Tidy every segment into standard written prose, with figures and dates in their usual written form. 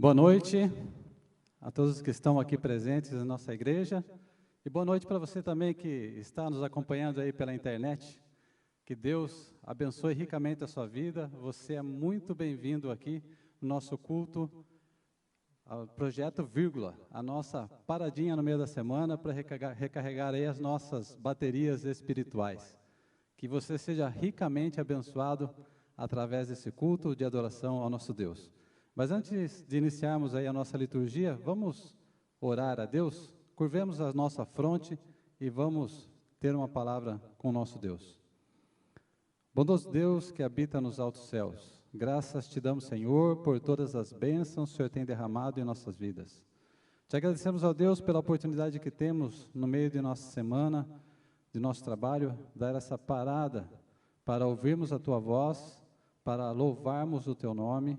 Boa noite a todos que estão aqui presentes na nossa igreja e boa noite para você também que está nos acompanhando aí pela internet. Que Deus abençoe ricamente a sua vida. Você é muito bem-vindo aqui no nosso culto, ao Projeto Vírgula, a nossa paradinha no meio da semana para recarregar aí as nossas baterias espirituais. Que você seja ricamente abençoado através desse culto de adoração ao nosso Deus. Mas antes de iniciarmos aí a nossa liturgia, vamos orar a Deus? Curvemos a nossa fronte e vamos ter uma palavra com o nosso Deus. Bondoso Deus que habita nos altos céus, graças te damos, Senhor, por todas as bênçãos que o Senhor tem derramado em nossas vidas. Te agradecemos, ó Deus, pela oportunidade que temos no meio de nossa semana, de nosso trabalho, dar essa parada para ouvirmos a Tua voz, para louvarmos o Teu nome,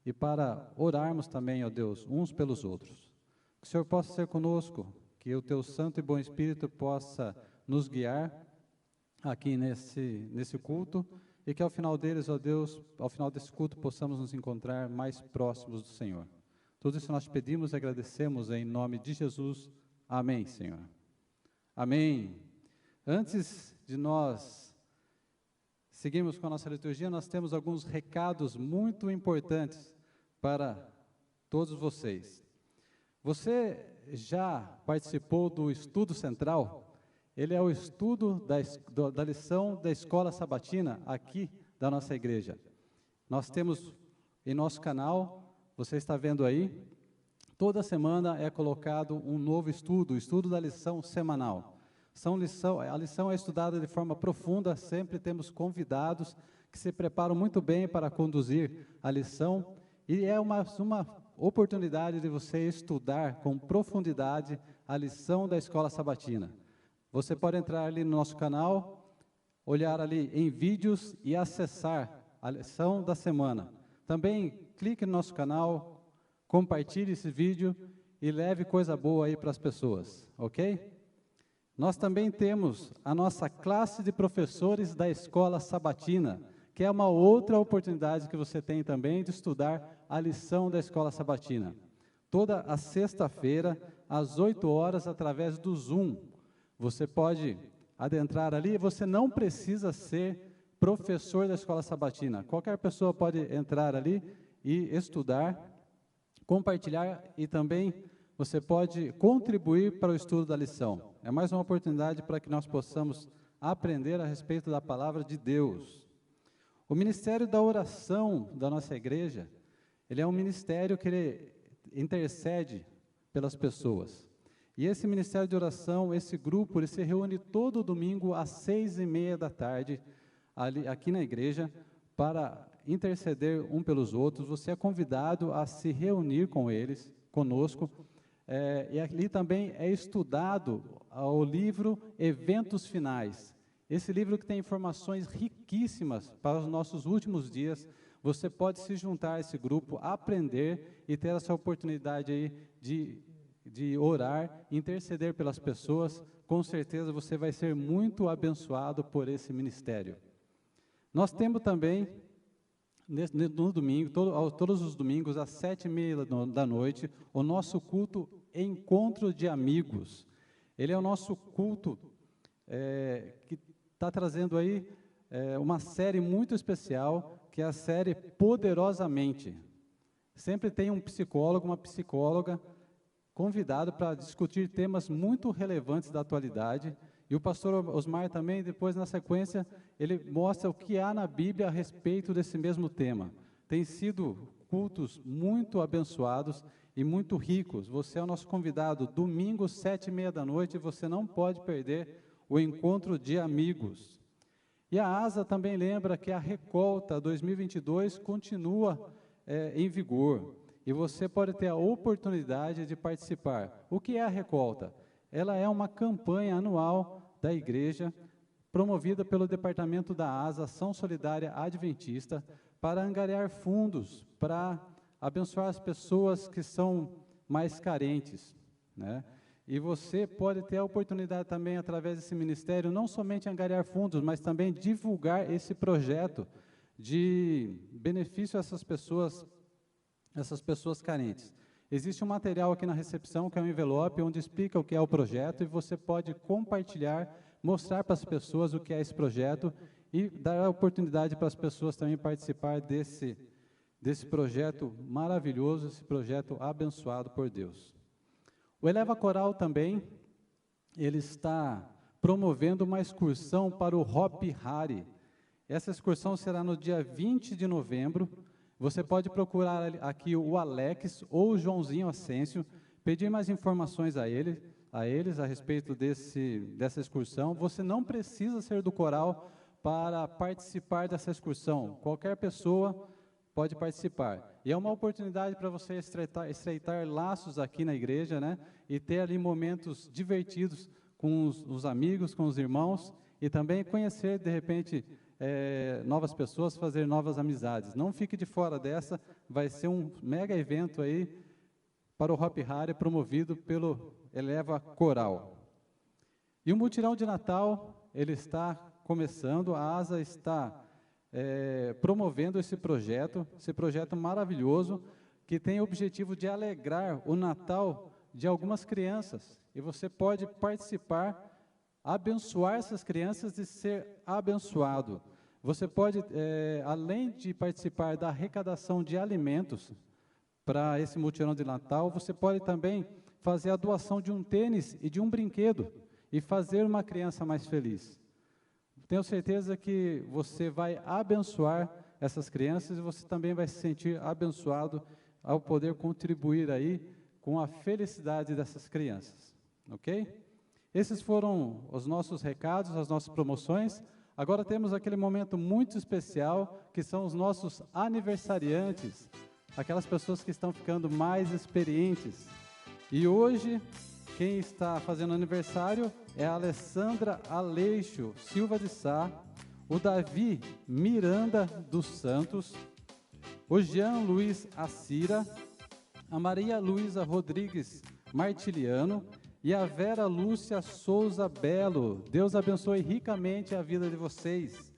e para orarmos também, ó Deus, uns pelos outros. Que o Senhor possa ser conosco, que o Teu Santo e Bom Espírito possa nos guiar aqui nesse culto, e que ao final deles, ó Deus, ao final desse culto, possamos nos encontrar mais próximos do Senhor. Tudo isso nós pedimos e agradecemos em nome de Jesus. Amém, Senhor. Amém. Antes de nós seguirmos com a nossa liturgia, nós temos alguns recados muito importantes para todos vocês. Você já participou do estudo central? Ele é o estudo da lição da escola sabatina aqui da nossa igreja. Nós temos em nosso canal, você está vendo aí, toda semana é colocado um novo estudo, o estudo da lição semanal. A lição é estudada de forma profunda, sempre temos convidados que se preparam muito bem para conduzir a lição, e é uma oportunidade de você estudar com profundidade a lição da escola sabatina. Você pode entrar ali no nosso canal, olhar ali em vídeos e acessar a lição da semana. Também clique no nosso canal, compartilhe esse vídeo e leve coisa boa aí para as pessoas, ok? Nós também temos a nossa classe de professores da escola sabatina, que é uma outra oportunidade que você tem também de estudar a lição da escola sabatina. Toda a sexta-feira, às 8 horas, através do Zoom. Você pode adentrar ali, você não precisa ser professor da escola sabatina. Qualquer pessoa pode entrar ali e estudar, compartilhar e também você pode contribuir para o estudo da lição. É mais uma oportunidade para que nós possamos aprender a respeito da palavra de Deus. O ministério da oração da nossa igreja, ele é um ministério que ele intercede pelas pessoas. E esse ministério de oração, esse grupo, ele se reúne todo domingo às 6h30 da tarde, aqui na igreja, para interceder um pelos outros. Você é convidado a se reunir com eles, conosco, e ali também é estudado o livro Eventos Finais. Esse livro que tem informações riquíssimas para os nossos últimos dias. Você pode se juntar a esse grupo, aprender e ter essa oportunidade aí de orar, interceder pelas pessoas. Com certeza você vai ser muito abençoado por esse ministério. Nós temos também, no domingo, todos os domingos, às 7h30 da noite, o nosso culto Encontro de Amigos. Ele é o nosso culto que está trazendo aí uma série muito especial, que é a série Poderosamente. Sempre tem um psicólogo, uma psicóloga, convidado para discutir temas muito relevantes da atualidade. E o pastor Osmar também, depois, na sequência, ele mostra o que há na Bíblia a respeito desse mesmo tema. Tem sido cultos muito abençoados e muito ricos. Você é o nosso convidado, domingo, 7h30 da noite, você não pode perder o Encontro de Amigos. E a ASA também lembra que a Recolta 2022 continua em vigor. E você pode ter a oportunidade de participar. O que é a Recolta? Ela é uma campanha anual da igreja, promovida pelo Departamento da ASA, Ação Solidária Adventista, para angariar fundos, para abençoar as pessoas que são mais carentes, né? E você pode ter a oportunidade também, através desse ministério, não somente angariar fundos, mas também divulgar esse projeto de benefício a essas pessoas essas pessoas carentes. Existe um material aqui na recepção, que é um envelope, onde explica o que é o projeto, e você pode compartilhar, mostrar para as pessoas o que é esse projeto, e dar a oportunidade para as pessoas também participar desse projeto maravilhoso, esse projeto abençoado por Deus. O Eleva Coral também, ele está promovendo uma excursão para o Hopi Hari. Essa excursão será no dia 20 de novembro. Você pode procurar aqui o Alex ou o Joãozinho Ascencio, pedir mais informações a eles a respeito dessa excursão. Você não precisa ser do coral para participar dessa excursão. Qualquer pessoa pode participar. E é uma oportunidade para você estreitar laços aqui na igreja, né? E ter ali momentos divertidos com os amigos, com os irmãos, e também conhecer, de repente, novas pessoas, fazer novas amizades. Não fique de fora dessa, vai ser um mega evento aí para o Hopi Hari, promovido pelo Eleva Coral. E o mutirão de Natal, ele está começando, a ASA está promovendo esse projeto maravilhoso, que tem o objetivo de alegrar o Natal de algumas crianças, e você pode participar, abençoar essas crianças e ser abençoado. Você pode, além de participar da arrecadação de alimentos para esse mutirão de Natal, você pode também fazer a doação de um tênis e de um brinquedo, e fazer uma criança mais feliz. Tenho certeza que você vai abençoar essas crianças, e você também vai se sentir abençoado ao poder contribuir aí com a felicidade dessas crianças, ok? Esses foram os nossos recados, as nossas promoções. Agora temos aquele momento muito especial, que são os nossos aniversariantes, aquelas pessoas que estão ficando mais experientes. E hoje, quem está fazendo aniversário é a Alessandra Aleixo Silva de Sá, o Davi Miranda dos Santos, o Jean Luiz Assira, a Maria Luísa Rodrigues Martiliano e a Vera Lúcia Souza Belo. Deus abençoe ricamente a vida de vocês.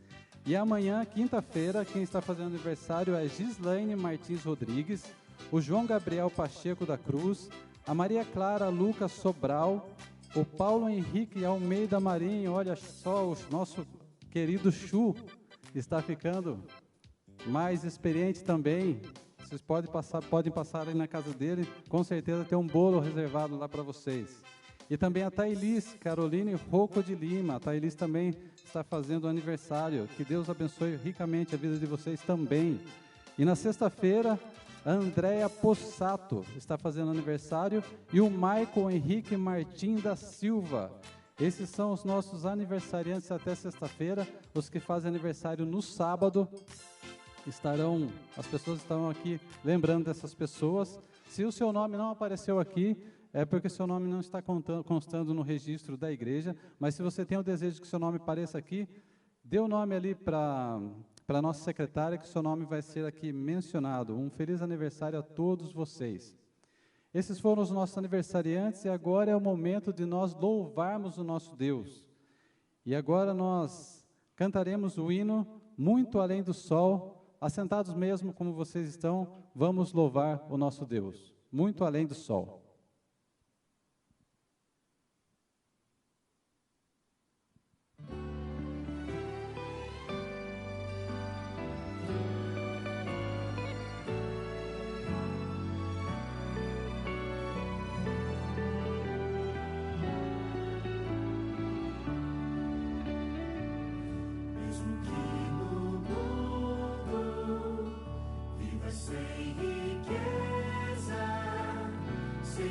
E amanhã, quinta-feira, quem está fazendo aniversário é Gislaine Martins Rodrigues, o João Gabriel Pacheco da Cruz, a Maria Clara Lucas Sobral, o Paulo Henrique Almeida Marinho. Olha só, o nosso querido Chu está ficando mais experiente também. Vocês podem passar ali na casa dele, com certeza tem um bolo reservado lá para vocês. E também a Thailis Caroline Rocco de Lima. A Thailis também está fazendo aniversário. Que Deus abençoe ricamente a vida de vocês também. E na sexta-feira, a Andréia Possato está fazendo aniversário, e o Michael Henrique Martim da Silva. Esses são os nossos aniversariantes até sexta-feira. Os que fazem aniversário no sábado, as pessoas estarão aqui lembrando dessas pessoas. Se o seu nome não apareceu aqui, é porque seu nome não está constando no registro da igreja, mas se você tem o desejo que seu nome apareça aqui, dê o nome ali para a nossa secretária, que seu nome vai ser aqui mencionado. Um feliz aniversário a todos vocês. Esses foram os nossos aniversariantes, e agora é o momento de nós louvarmos o nosso Deus. E agora nós cantaremos o hino Muito Além do Sol. Assentados mesmo como vocês estão, vamos louvar o nosso Deus. Muito além do sol. Sem riqueza, sem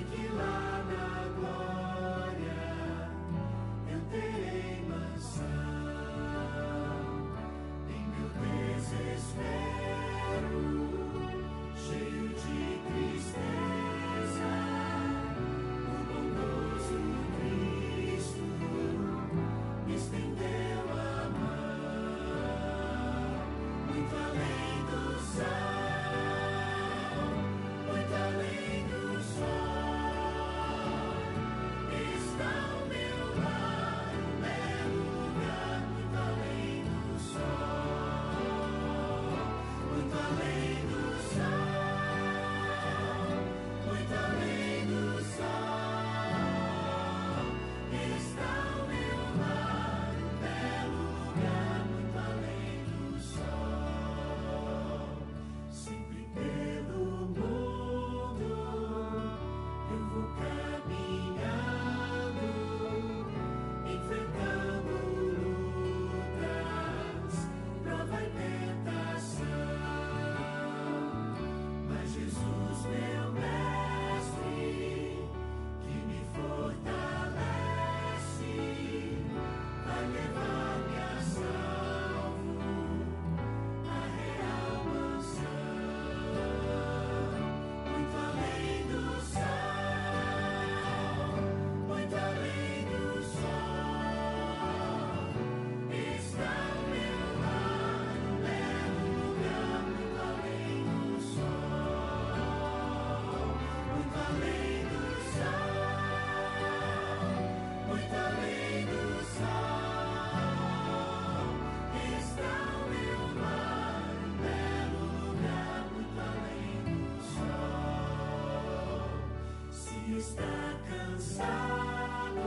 está cansado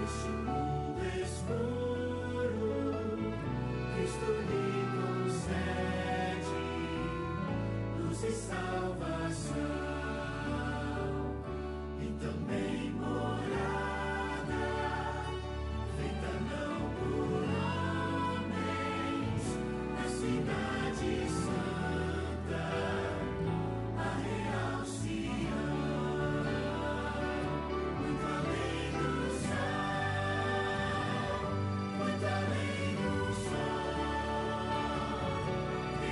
deste mundo escuro, Cristo lhe concede luz e salvação, e também morada feita não por homens, na cidade santa, a real Sião, muito além do céu, muito além do sol,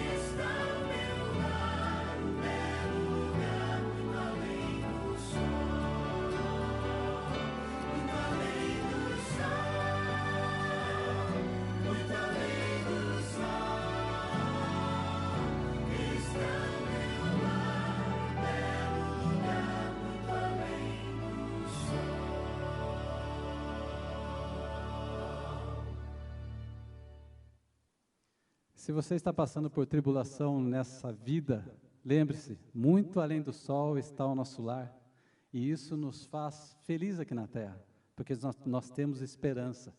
está o meu lar, um belo lugar, muito além do sol, muito além do sol, muito além do sol, está o meu lar, um belo lugar, muito além do sol. Se você está passando por tribulação nessa vida, lembre-se, muito além do sol está o nosso lar. E isso nos faz feliz aqui na terra, porque nós temos esperança.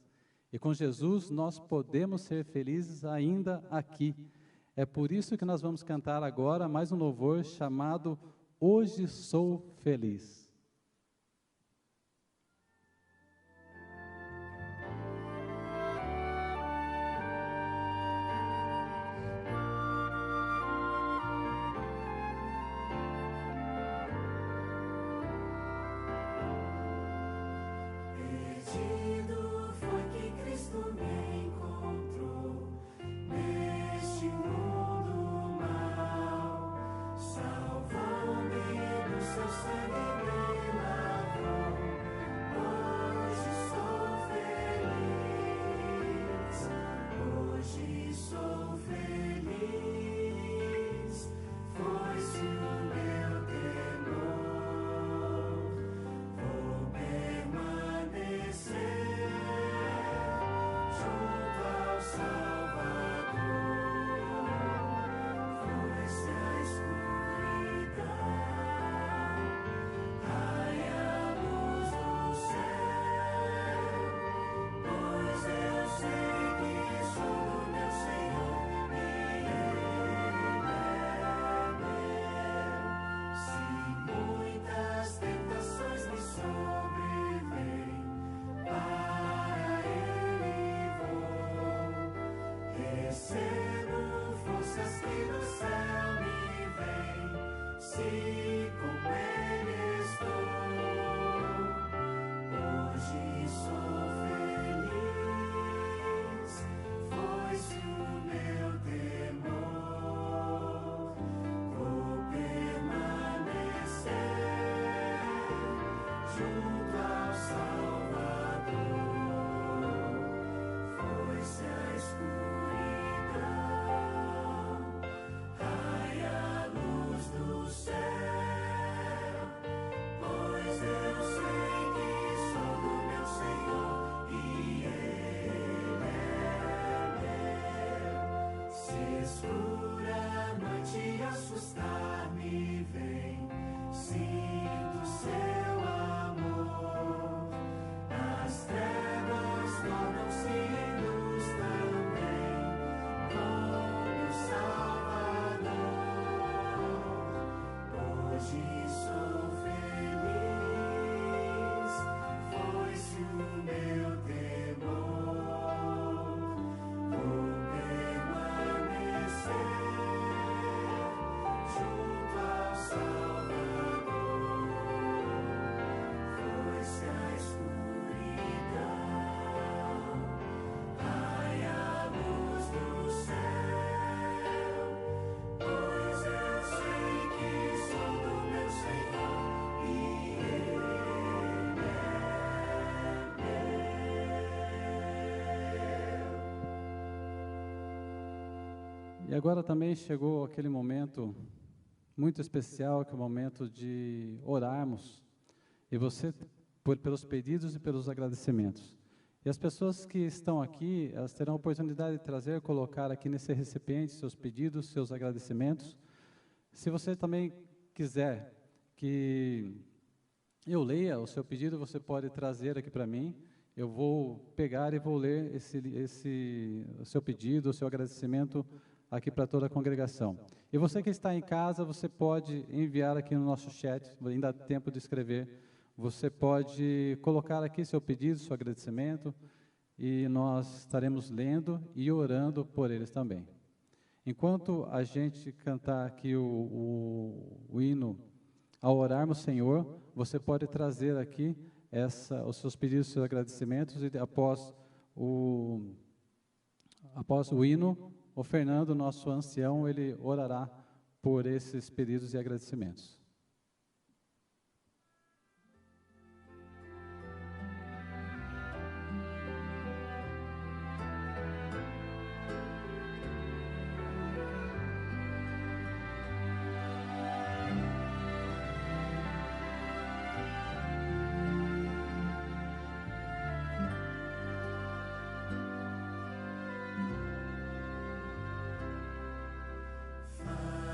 E com Jesus nós podemos ser felizes ainda aqui. É por isso que nós vamos cantar agora mais um louvor chamado Hoje Sou Feliz. Perdido foi que Cristo me encontrou neste mundo mau, salvou-me no seu sangue me lavou. Hoje sou feliz, hoje sou feliz, foi-se o meu temor. Vou permanecer junto ao Salvador. Foi-se a escuridão, ai a luz do céu, pois eu sei que sou do meu Senhor e Ele é meu. Se muitas tentações me sobrevêm, para Ele vou. Recebo forças que do céu me vêm, se com Ele estou. Hoje sou feliz, foi-se o meu temor. Vou permanecer junto ao Salvador. Foi-se a escuridão, ai a luz do céu, pois eu sei que sou do meu Senhor e Ele é meu. Se escura a noite assustar-me vem, sinto seu amor. As trevas tornam-se em luz também, com meu Salvador. Hoje sou feliz, foi-se o meu temor. Vou permanecer junto ao Salvador. Foi-se a escuridão, ai a luz do céu, pois eu sei que sou do meu Senhor e Ele é meu. E agora também chegou aquele momento muito especial, que é o momento de orarmos. E você, pelos pedidos e pelos agradecimentos. E as pessoas que estão aqui, elas terão a oportunidade de trazer, colocar aqui nesse recipiente seus pedidos, seus agradecimentos. Se você também quiser que eu leia o seu pedido, você pode trazer aqui para mim. Eu vou pegar e vou ler o seu pedido, o seu agradecimento aqui para toda a congregação. E você que está em casa, você pode enviar aqui no nosso chat, ainda dá tempo de escrever. Você pode colocar aqui seu pedido, seu agradecimento, e nós estaremos lendo e orando por eles também. Enquanto a gente cantar aqui o hino, ao orarmos, Senhor, você pode trazer aqui os seus pedidos, os seus agradecimentos, e após o hino, o Fernando, nosso ancião, ele orará por esses pedidos e agradecimentos.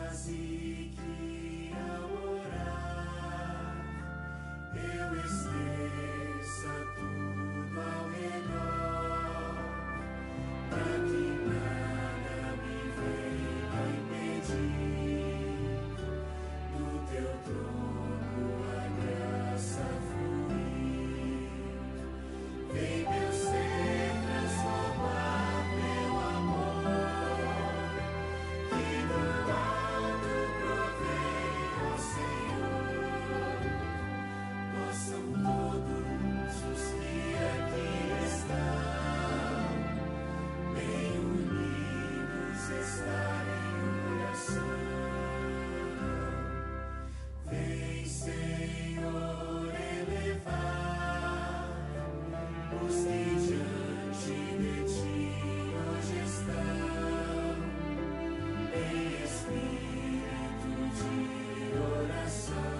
Faze que ao orar eu esqueça tudo ao redor, para que nada me venha impedir do teu trono a graça fluir. Vem meu ser transformar meu amor, que do alto provém, ó Senhor. Possam todos os que aqui estão, bem unidos, estar em oração. Vem, Senhor, elevar os que diante de ti hoje estão, em espírito de oração,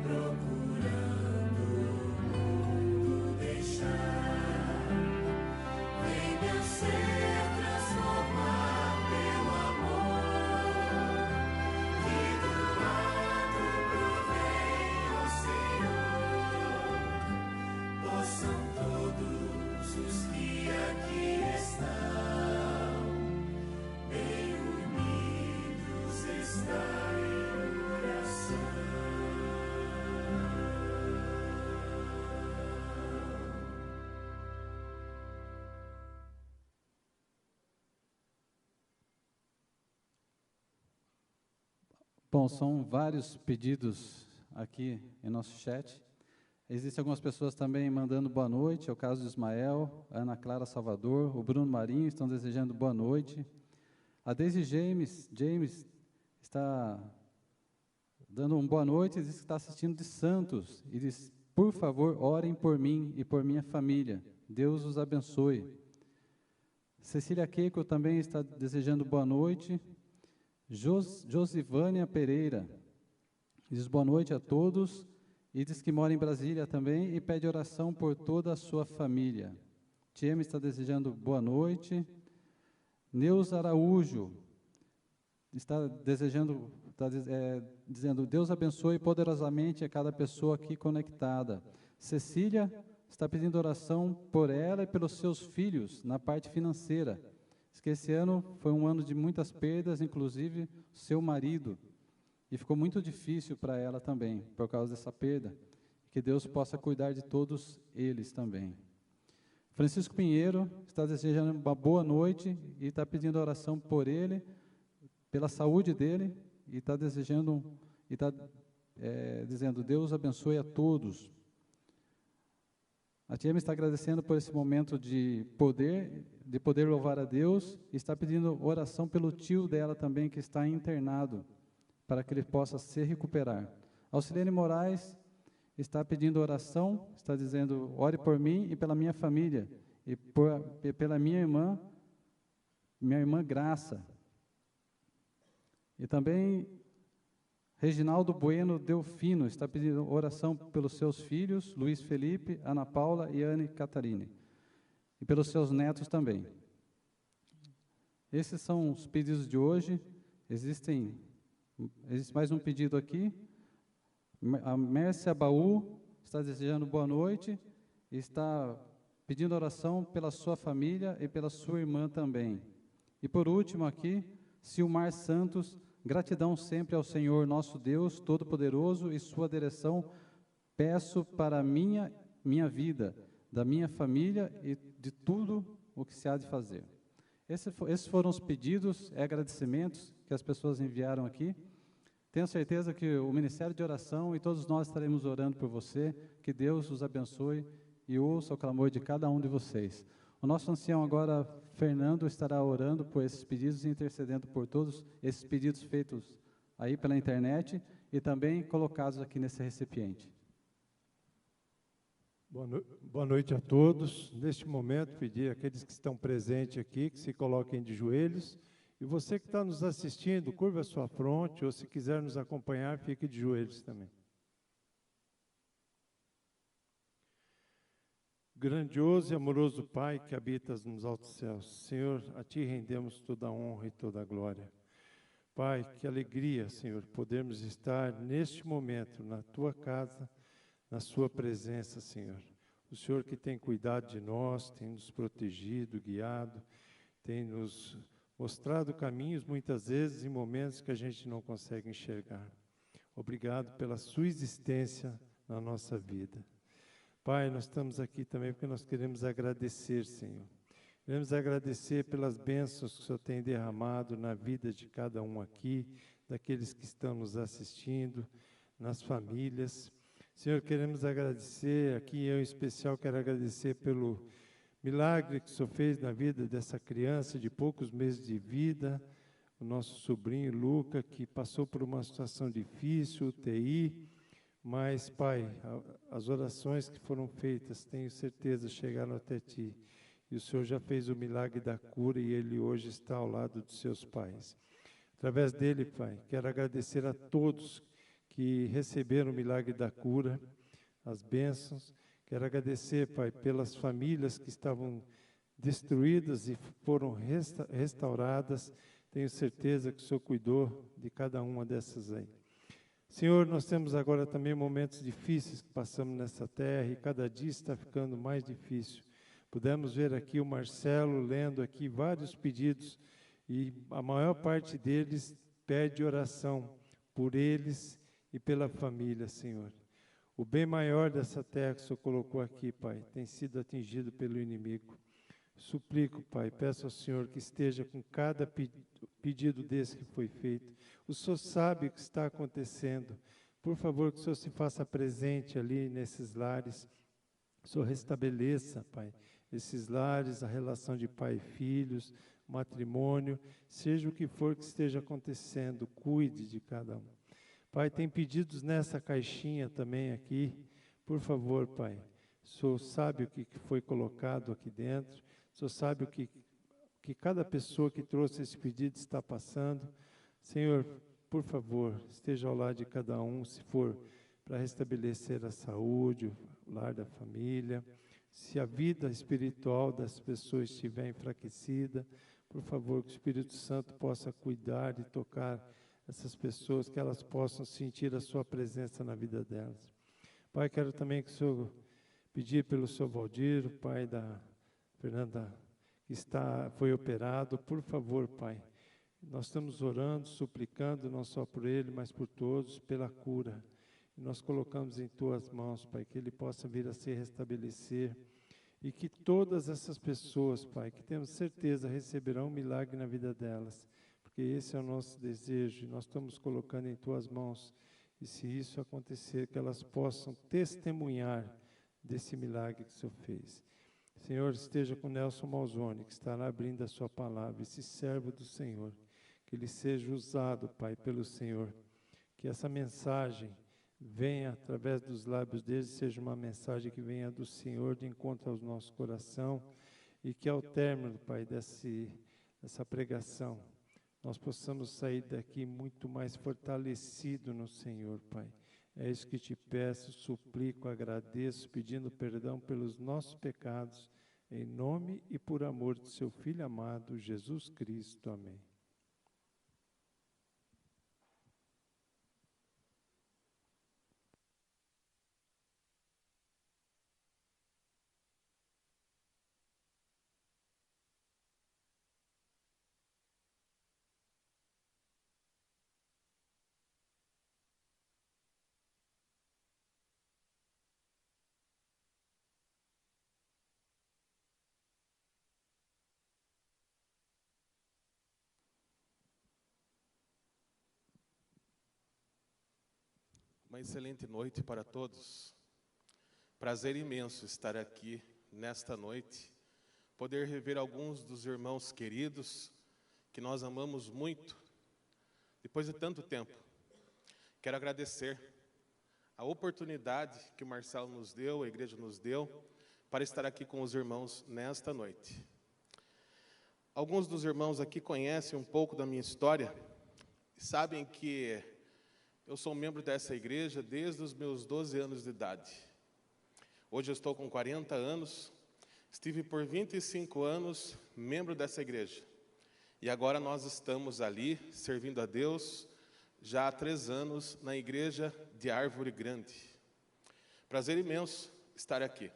procurando o mundo deixar. Vem meu ser transformar meu amor, que do alto provém, ó Senhor. Possam todos os que aqui estão, bem unidos, estar em oração. Bom, são vários pedidos aqui em nosso chat. Existem algumas pessoas também mandando boa noite, é o caso do Ismael, a Ana Clara Salvador, o Bruno Marinho estão desejando boa noite. A Daisy James está dando uma boa noite e diz que está assistindo de Santos. E diz, por favor, orem por mim e por minha família. Deus os abençoe. Cecília Keiko também está desejando boa noite. Josivânia Pereira diz boa noite a todos e diz que mora em Brasília também e pede oração por toda a sua família. Tieme está desejando boa noite. Neuza Araújo está dizendo Deus abençoe poderosamente a cada pessoa aqui conectada. Cecília está pedindo oração por ela e pelos seus filhos na parte financeira. Diz que esse ano foi um ano de muitas perdas, inclusive seu marido. E ficou muito difícil para ela também, por causa dessa perda. Que Deus possa cuidar de todos eles também. Francisco Pinheiro está desejando uma boa noite e está pedindo oração por ele, pela saúde dele, e está desejando, dizendo, Deus abençoe a todos. A Tiema está agradecendo por esse momento de poder louvar a Deus, e está pedindo oração pelo tio dela também, que está internado, para que ele possa se recuperar. Alcilene Moraes está pedindo oração, está dizendo, ore por mim e pela minha família, e pela minha irmã Graça. E também Reginaldo Bueno Delfino está pedindo oração pelos seus filhos, Luiz Felipe, Ana Paula e Anne Catarine, e pelos seus netos também. Esses são os pedidos de hoje. Existe mais um pedido aqui. A Mércia Baú está desejando boa noite e está pedindo oração pela sua família e pela sua irmã também. E por último aqui, Silmar Santos, gratidão sempre ao Senhor nosso Deus Todo-Poderoso e sua direção peço para a minha vida, da minha família e de tudo o que se há de fazer. Esses foram os pedidos e agradecimentos que as pessoas enviaram aqui. Tenho certeza que o Ministério de Oração e todos nós estaremos orando por você, que Deus os abençoe e ouça o clamor de cada um de vocês. O nosso ancião agora, Fernando, estará orando por esses pedidos e intercedendo por todos esses pedidos feitos aí pela internet e também colocados aqui nesse recipiente. Boa noite a todos. Neste momento, pedir àqueles que estão presentes aqui que se coloquem de joelhos. E você que está nos assistindo, curva a sua fronte, ou se quiser nos acompanhar, fique de joelhos também. Grandioso e amoroso Pai que habitas nos altos céus, Senhor, a Ti rendemos toda a honra e toda a glória. Pai, que alegria, Senhor, podermos estar neste momento na Tua casa, na Sua presença, Senhor. O Senhor que tem cuidado de nós, tem nos protegido, guiado, tem nos mostrado caminhos, muitas vezes, em momentos que a gente não consegue enxergar. Obrigado pela Sua existência na nossa vida. Pai, nós estamos aqui também porque nós queremos agradecer, Senhor. Queremos agradecer pelas bênçãos que o Senhor tem derramado na vida de cada um aqui, daqueles que estão nos assistindo, nas famílias. Senhor, queremos agradecer, aqui eu em especial quero agradecer pelo milagre que o Senhor fez na vida dessa criança de poucos meses de vida, o nosso sobrinho Luca, que passou por uma situação difícil, UTI, mas, Pai, as orações que foram feitas, tenho certeza, chegaram até Ti. E o Senhor já fez o milagre da cura e ele hoje está ao lado dos seus pais. Através dele, Pai, quero agradecer a todos que receberam o milagre da cura, as bênçãos. Quero agradecer, Pai, pelas famílias que estavam destruídas e foram restauradas. Tenho certeza que o Senhor cuidou de cada uma dessas aí. Senhor, nós temos agora também momentos difíceis que passamos nessa terra e cada dia está ficando mais difícil. Pudemos ver aqui o Marcelo lendo aqui vários pedidos e a maior parte deles pede oração por eles e pela família, Senhor. O bem maior dessa terra que o Senhor colocou aqui, Pai, tem sido atingido pelo inimigo. Suplico, Pai, peço ao Senhor que esteja com cada pedido desse que foi feito. O Senhor sabe o que está acontecendo. Por favor, que o Senhor se faça presente ali nesses lares. O Senhor restabeleça, Pai, esses lares, a relação de pai e filhos, matrimônio, seja o que for que esteja acontecendo, cuide de cada um. Pai, tem pedidos nessa caixinha também aqui. Por favor, Pai, o Senhor sabe o que foi colocado aqui dentro. O Senhor sabe o que cada pessoa que trouxe esse pedido está passando. Senhor, por favor, esteja ao lado de cada um, se for para restabelecer a saúde, o lar da família. Se a vida espiritual das pessoas estiver enfraquecida, por favor, que o Espírito Santo possa cuidar e tocar essas pessoas, que elas possam sentir a sua presença na vida delas. Pai, quero também que o Senhor pedir pelo Senhor Valdir, o pai da Fernanda, que foi operado. Por favor, Pai, nós estamos orando, suplicando, não só por ele, mas por todos, pela cura. E nós colocamos em Tuas mãos, Pai, que ele possa vir a se restabelecer e que todas essas pessoas, Pai, que temos certeza receberão um milagre na vida delas, porque esse é o nosso desejo e nós estamos colocando em Tuas mãos. E se isso acontecer, que elas possam testemunhar desse milagre que o Senhor fez. Senhor, esteja com Nelson Malzone, que estará abrindo a sua palavra, esse servo do Senhor, que ele seja usado, Pai, pelo Senhor, que essa mensagem venha através dos lábios deles, seja uma mensagem que venha do Senhor de encontro ao nosso coração, e que ao término, Pai, dessa pregação, nós possamos sair daqui muito mais fortalecido no Senhor, Pai. É isso que te peço, suplico, agradeço, pedindo perdão pelos nossos pecados, em nome e por amor de seu Filho amado, Jesus Cristo. Amém. Uma excelente noite para todos. Prazer imenso estar aqui nesta noite, poder rever alguns dos irmãos queridos que nós amamos muito, depois de tanto tempo. Quero agradecer a oportunidade que o Marcelo nos deu, a igreja nos deu, para estar aqui com os irmãos nesta noite. Alguns dos irmãos aqui conhecem um pouco da minha história, sabem que eu sou membro dessa igreja desde os meus 12 anos de idade. Hoje eu estou com 40 anos, estive por 25 anos membro dessa igreja. E agora nós estamos ali, servindo a Deus, já há 3 anos, na igreja de Árvore Grande. Prazer imenso estar aqui.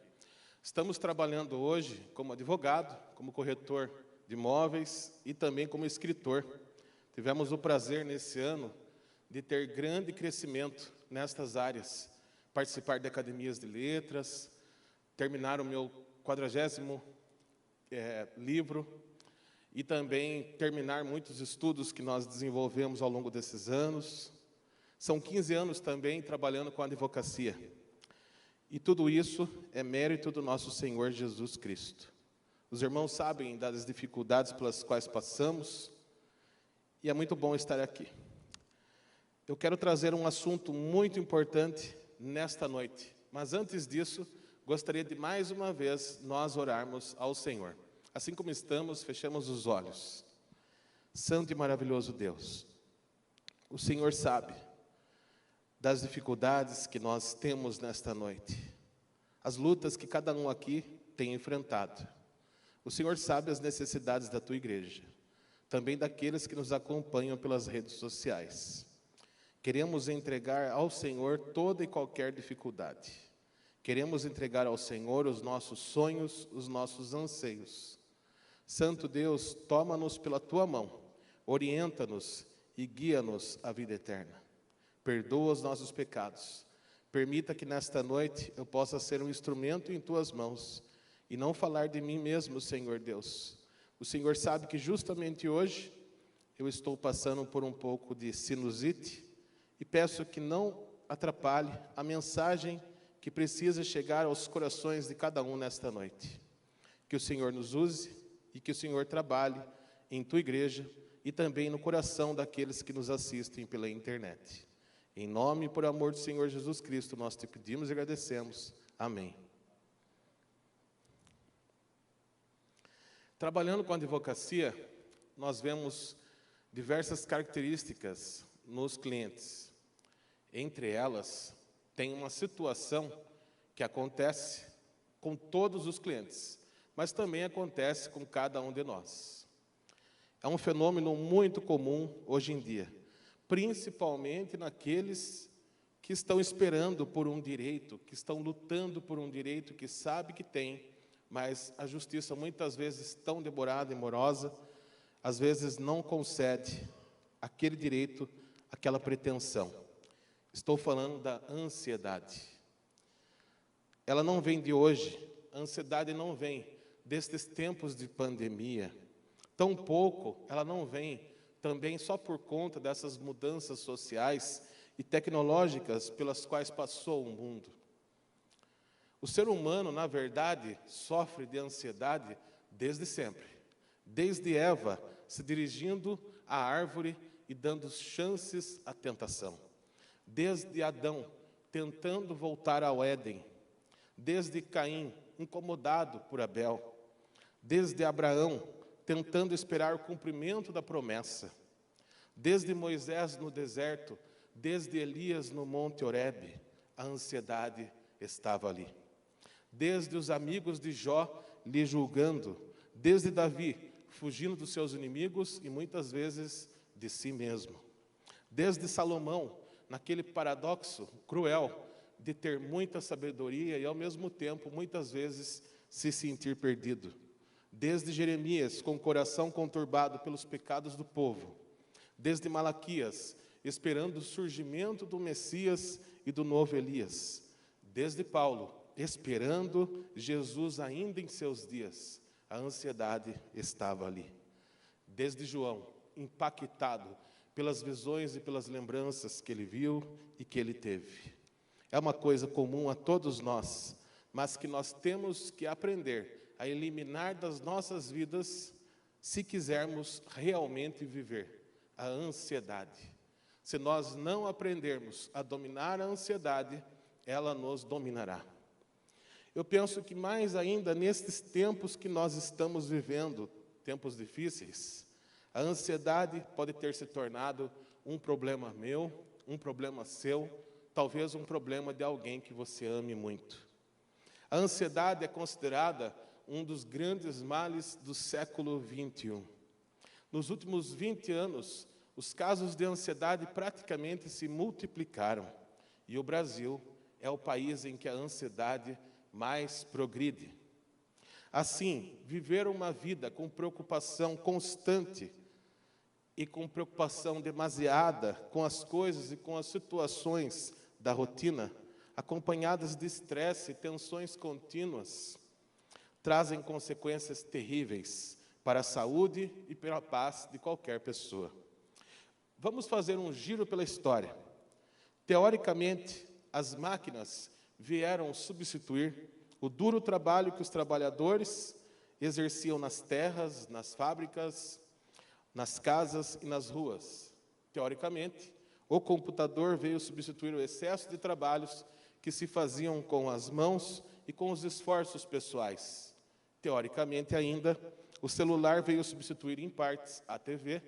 Estamos trabalhando hoje como advogado, como corretor de imóveis e também como escritor. Tivemos o prazer nesse ano de ter grande crescimento nestas áreas, participar de academias de letras, terminar o meu 40º livro e também terminar muitos estudos que nós desenvolvemos ao longo desses anos. São 15 anos também trabalhando com a advocacia. E tudo isso é mérito do nosso Senhor Jesus Cristo. Os irmãos sabem das dificuldades pelas quais passamos e é muito bom estar aqui. Eu quero trazer um assunto muito importante nesta noite, mas antes disso, gostaria de mais uma vez nós orarmos ao Senhor. Assim como estamos, fechamos os olhos. Santo e maravilhoso Deus, o Senhor sabe das dificuldades que nós temos nesta noite, as lutas que cada um aqui tem enfrentado. O Senhor sabe as necessidades da tua igreja, também daqueles que nos acompanham pelas redes sociais. Queremos entregar ao Senhor toda e qualquer dificuldade. Queremos entregar ao Senhor os nossos sonhos, os nossos anseios. Santo Deus, toma-nos pela tua mão, orienta-nos e guia-nos à vida eterna. Perdoa os nossos pecados. Permita que nesta noite eu possa ser um instrumento em tuas mãos e não falar de mim mesmo, Senhor Deus. O Senhor sabe que justamente hoje eu estou passando por um pouco de sinusite e peço que não atrapalhe a mensagem que precisa chegar aos corações de cada um nesta noite. Que o Senhor nos use e que o Senhor trabalhe em tua igreja e também no coração daqueles que nos assistem pela internet. Em nome e por amor do Senhor Jesus Cristo, nós te pedimos e agradecemos. Amém. Trabalhando com a advocacia, nós vemos diversas características nos clientes. Entre elas, tem uma situação que acontece com todos os clientes, mas também acontece com cada um de nós. É um fenômeno muito comum hoje em dia, principalmente naqueles que estão esperando por um direito, que estão lutando por um direito que sabe que tem, mas a justiça muitas vezes tão demorada e morosa, às vezes não concede aquele direito, aquela pretensão. Estou falando da ansiedade. Ela não vem de hoje, a ansiedade não vem destes tempos de pandemia. Tampouco ela não vem também só por conta dessas mudanças sociais e tecnológicas pelas quais passou o mundo. O ser humano, na verdade, sofre de ansiedade desde sempre. Desde Eva, se dirigindo à árvore e dando chances à tentação. Desde Adão, tentando voltar ao Éden. Desde Caim, incomodado por Abel. Desde Abraão, tentando esperar o cumprimento da promessa. Desde Moisés no deserto, desde Elias no Monte Horebe, a ansiedade estava ali. Desde os amigos de Jó lhe julgando, desde Davi fugindo dos seus inimigos e muitas vezes de si mesmo. Desde Salomão, naquele paradoxo cruel de ter muita sabedoria e ao mesmo tempo muitas vezes se sentir perdido. Desde Jeremias, com o coração conturbado pelos pecados do povo. Desde Malaquias, esperando o surgimento do Messias e do novo Elias. Desde Paulo, esperando Jesus ainda em seus dias, a ansiedade estava ali. Desde João, impactado pelas visões e pelas lembranças que ele viu e que ele teve. É uma coisa comum a todos nós, mas que nós temos que aprender a eliminar das nossas vidas se quisermos realmente viver a ansiedade. Se nós não aprendermos a dominar a ansiedade, ela nos dominará. Eu penso que mais ainda nestes tempos que nós estamos vivendo, tempos difíceis, a ansiedade pode ter se tornado um problema meu, um problema seu, talvez um problema de alguém que você ame muito. A ansiedade é considerada um dos grandes males do século XXI. Nos últimos 20 anos, os casos de ansiedade praticamente se multiplicaram. E o Brasil é o país em que a ansiedade mais progride. Assim, viver uma vida com preocupação constante e com preocupação demasiada com as coisas e com as situações da rotina, acompanhadas de estresse e tensões contínuas, trazem consequências terríveis para a saúde e para a paz de qualquer pessoa. Vamos fazer um giro pela história. Teoricamente, as máquinas vieram substituir o duro trabalho que os trabalhadores exerciam nas terras, nas fábricas, nas casas e nas ruas. Teoricamente, o computador veio substituir o excesso de trabalhos que se faziam com as mãos e com os esforços pessoais. Teoricamente ainda, o celular veio substituir em partes a TV,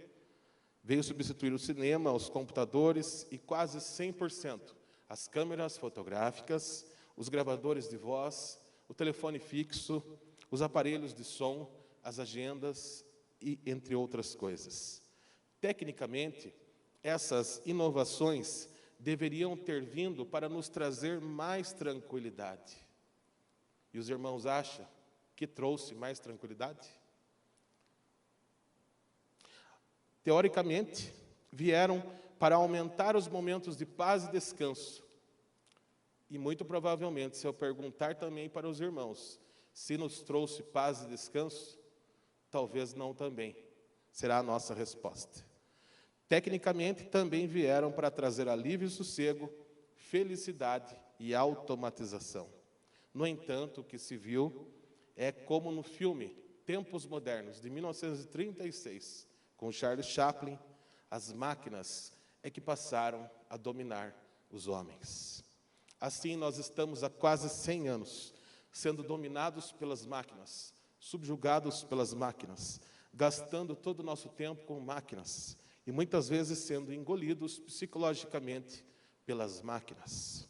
veio substituir o cinema, os computadores e quase 100% as câmeras fotográficas, os gravadores de voz, o telefone fixo, os aparelhos de som, as agendas e entre outras coisas. Tecnicamente, essas inovações deveriam ter vindo para nos trazer mais tranquilidade. E os irmãos acham que trouxe mais tranquilidade? Teoricamente, vieram para aumentar os momentos de paz e descanso. E muito provavelmente, se eu perguntar também para os irmãos se nos trouxe paz e descanso, talvez não também. Será a nossa resposta. Tecnicamente, também vieram para trazer alívio e sossego, felicidade e automatização. No entanto, o que se viu é como no filme Tempos Modernos, de 1936, com Charles Chaplin, as máquinas é que passaram a dominar os homens. Assim, nós estamos há quase 100 anos sendo dominados pelas máquinas, subjugados pelas máquinas, gastando todo o nosso tempo com máquinas e muitas vezes sendo engolidos psicologicamente pelas máquinas.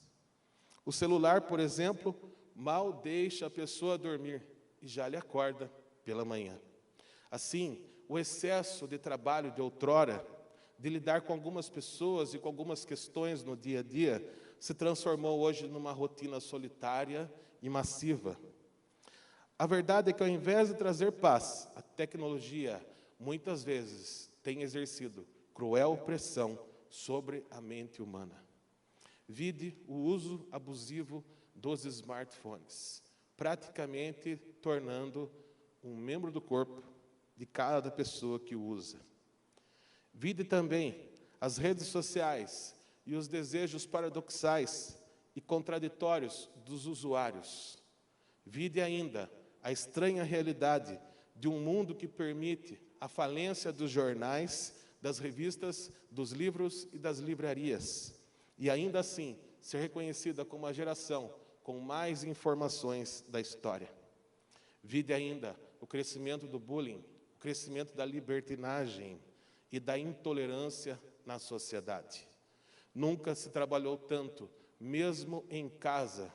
O celular, por exemplo, mal deixa a pessoa dormir e já lhe acorda pela manhã. Assim, o excesso de trabalho de outrora, de lidar com algumas pessoas e com algumas questões no dia a dia, se transformou hoje numa rotina solitária e massiva. A verdade é que, ao invés de trazer paz, a tecnologia, muitas vezes, tem exercido cruel pressão sobre a mente humana. Vide o uso abusivo dos smartphones, praticamente tornando um membro do corpo de cada pessoa que o usa. Vide também as redes sociais e os desejos paradoxais e contraditórios dos usuários. Vide ainda a estranha realidade de um mundo que permite a falência dos jornais, das revistas, dos livros e das livrarias, e ainda assim ser reconhecida como a geração com mais informações da história. Vide ainda o crescimento do bullying, o crescimento da libertinagem e da intolerância na sociedade. Nunca se trabalhou tanto, mesmo em casa,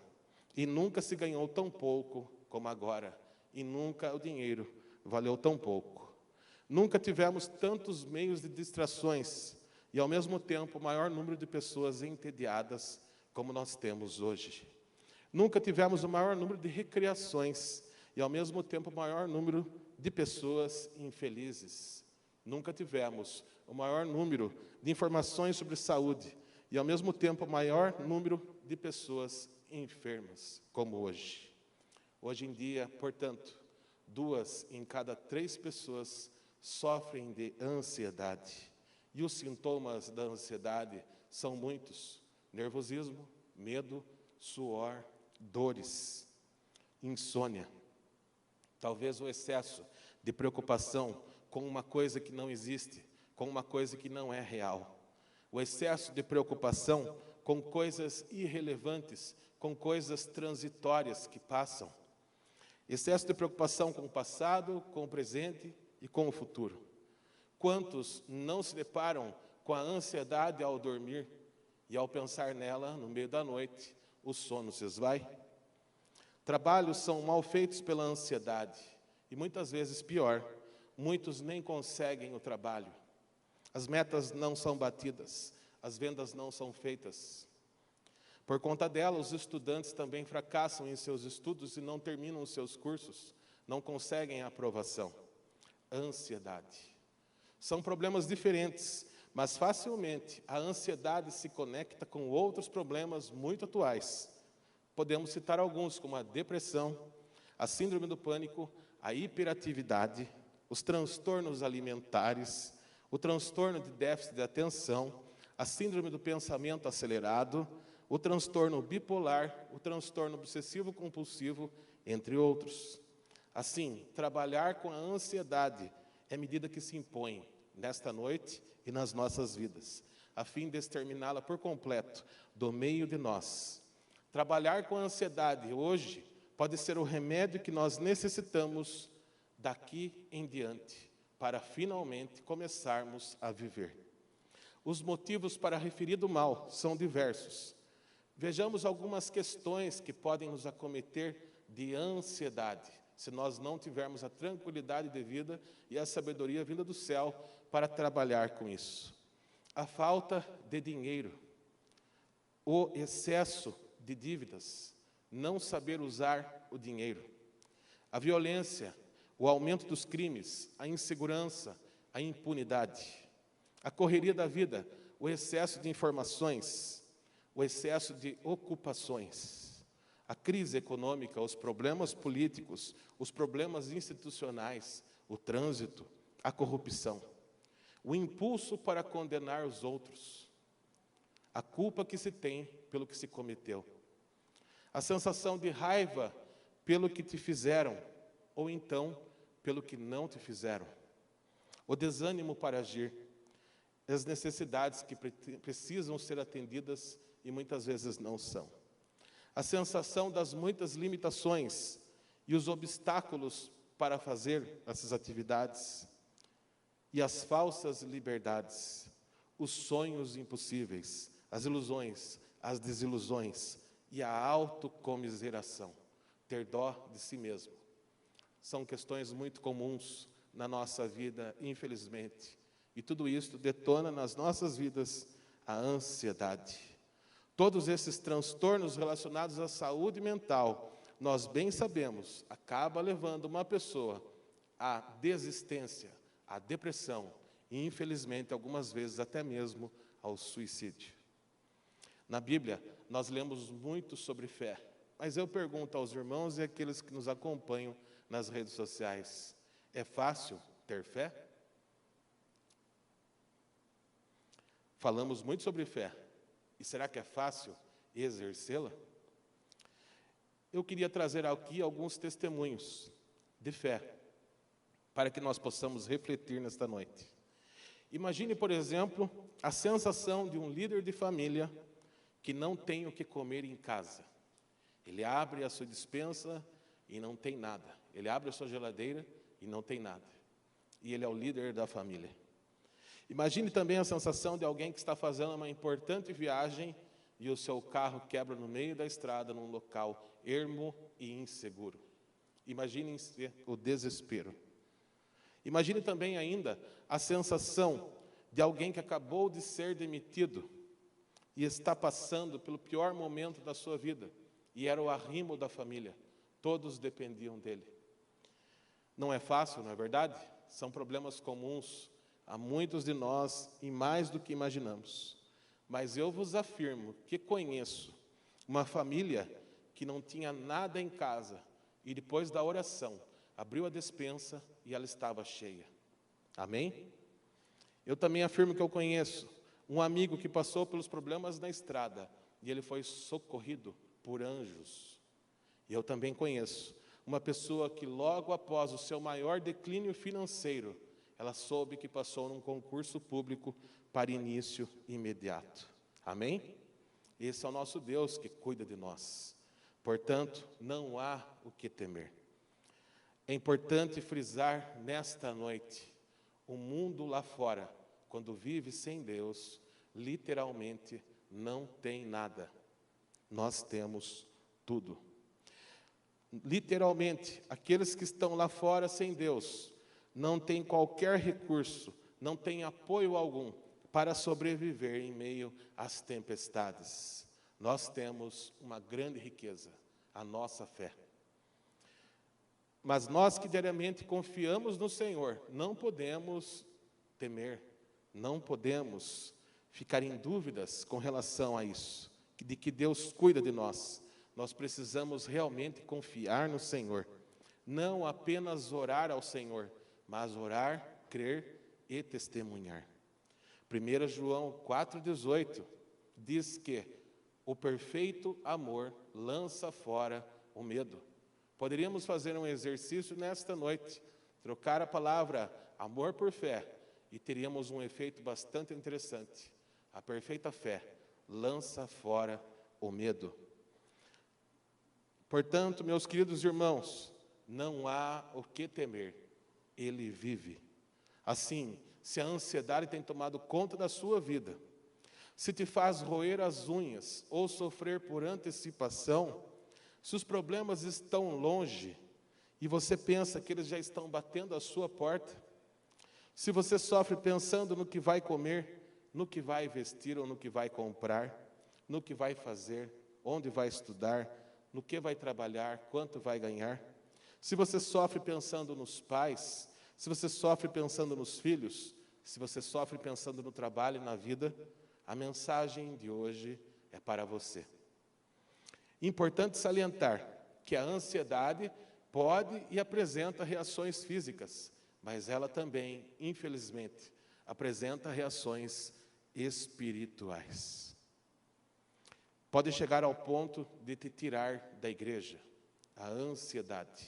e nunca se ganhou tão pouco como agora, e nunca o dinheiro valeu tão pouco. Nunca tivemos tantos meios de distrações e, ao mesmo tempo, o maior número de pessoas entediadas como nós temos hoje. Nunca tivemos o maior número de recreações e, ao mesmo tempo, o maior número de pessoas infelizes. Nunca tivemos o maior número de informações sobre saúde e, ao mesmo tempo, o maior número de pessoas enfermas, como hoje. Hoje em dia, portanto, 2 em cada 3 pessoas sofrem de ansiedade. E os sintomas da ansiedade são muitos: nervosismo, medo, suor, dores, insônia. Talvez o excesso de preocupação com uma coisa que não existe, com uma coisa que não é real. O excesso de preocupação com coisas irrelevantes, com coisas transitórias que passam. Excesso de preocupação com o passado, com o presente e com o futuro. Quantos não se deparam com a ansiedade ao dormir e ao pensar nela, no meio da noite, o sono se esvai? Trabalhos são mal feitos pela ansiedade e muitas vezes pior, muitos nem conseguem o trabalho. As metas não são batidas, as vendas não são feitas. Por conta dela, os estudantes também fracassam em seus estudos e não terminam os seus cursos, não conseguem a aprovação. Ansiedade. São problemas diferentes, mas facilmente a ansiedade se conecta com outros problemas muito atuais. Podemos citar alguns, como a depressão, a síndrome do pânico, a hiperatividade, os transtornos alimentares, o transtorno de déficit de atenção, a síndrome do pensamento acelerado, o transtorno bipolar, o transtorno obsessivo-compulsivo, entre outros. Assim, trabalhar com a ansiedade é medida que se impõe nesta noite e nas nossas vidas, a fim de exterminá-la por completo do meio de nós. Trabalhar com a ansiedade hoje pode ser o remédio que nós necessitamos daqui em diante, para finalmente começarmos a viver. Os motivos para referido mal são diversos. Vejamos algumas questões que podem nos acometer de ansiedade, se nós não tivermos a tranquilidade devida e a sabedoria vinda do céu para trabalhar com isso. A falta de dinheiro, o excesso de dívidas, não saber usar o dinheiro, a violência, o aumento dos crimes, a insegurança, a impunidade, a correria da vida, o excesso de informações, o excesso de ocupações, a crise econômica, os problemas políticos, os problemas institucionais, o trânsito, a corrupção, o impulso para condenar os outros, a culpa que se tem pelo que se cometeu, a sensação de raiva pelo que te fizeram, ou então pelo que não te fizeram, o desânimo para agir, as necessidades que precisam ser atendidas e muitas vezes não são. A sensação das muitas limitações e os obstáculos para fazer essas atividades, e as falsas liberdades, os sonhos impossíveis, as ilusões, as desilusões e a autocomiseração, ter dó de si mesmo. São questões muito comuns na nossa vida, infelizmente, e tudo isso detona nas nossas vidas a ansiedade. Todos esses transtornos relacionados à saúde mental, nós bem sabemos, acaba levando uma pessoa à desistência, à depressão e, infelizmente, algumas vezes até mesmo ao suicídio. Na Bíblia, nós lemos muito sobre fé, mas eu pergunto aos irmãos e àqueles que nos acompanham nas redes sociais, é fácil ter fé? Falamos muito sobre fé. E será que é fácil exercê-la? Eu queria trazer aqui alguns testemunhos de fé, para que nós possamos refletir nesta noite. Imagine, por exemplo, a sensação de um líder de família que não tem o que comer em casa. Ele abre a sua despensa e não tem nada. Ele abre a sua geladeira e não tem nada. E ele é o líder da família. Imagine também a sensação de alguém que está fazendo uma importante viagem e o seu carro quebra no meio da estrada, num local ermo e inseguro. Imagine o desespero. Imagine também ainda a sensação de alguém que acabou de ser demitido e está passando pelo pior momento da sua vida, e era o arrimo da família, todos dependiam dele. Não é fácil, não é verdade? São problemas comuns a muitos de nós e mais do que imaginamos. Mas eu vos afirmo que conheço uma família que não tinha nada em casa e depois da oração abriu a despensa e ela estava cheia. Amém? Eu também afirmo que eu conheço um amigo que passou pelos problemas na estrada e ele foi socorrido por anjos. E eu também conheço uma pessoa que logo após o seu maior declínio financeiro, ela soube que passou num concurso público para início imediato. Amém? Esse é o nosso Deus que cuida de nós. Portanto, não há o que temer. É importante frisar nesta noite, o mundo lá fora, quando vive sem Deus, literalmente não tem nada. Nós temos tudo. Literalmente, aqueles que estão lá fora sem Deus, não têm qualquer recurso, não têm apoio algum para sobreviver em meio às tempestades. Nós temos uma grande riqueza, a nossa fé. Mas nós que diariamente confiamos no Senhor, não podemos temer, não podemos ficar em dúvidas com relação a isso, de que Deus cuida de nós. Nós precisamos realmente confiar no Senhor, não apenas orar ao Senhor, mas orar, crer e testemunhar. 1 João 4,18 diz que o perfeito amor lança fora o medo. Poderíamos fazer um exercício nesta noite, trocar a palavra amor por fé, e teríamos um efeito bastante interessante. A perfeita fé lança fora o medo. Portanto, meus queridos irmãos, não há o que temer, Ele vive. Assim, se a ansiedade tem tomado conta da sua vida, se te faz roer as unhas ou sofrer por antecipação, se os problemas estão longe e você pensa que eles já estão batendo à sua porta, se você sofre pensando no que vai comer, no que vai vestir ou no que vai comprar, no que vai fazer, onde vai estudar, no que vai trabalhar, quanto vai ganhar, se você sofre pensando nos pais, se você sofre pensando nos filhos, se você sofre pensando no trabalho e na vida, a mensagem de hoje é para você. Importante salientar que a ansiedade pode e apresenta reações físicas, mas ela também, infelizmente, apresenta reações espirituais. Pode chegar ao ponto de te tirar da igreja, a ansiedade.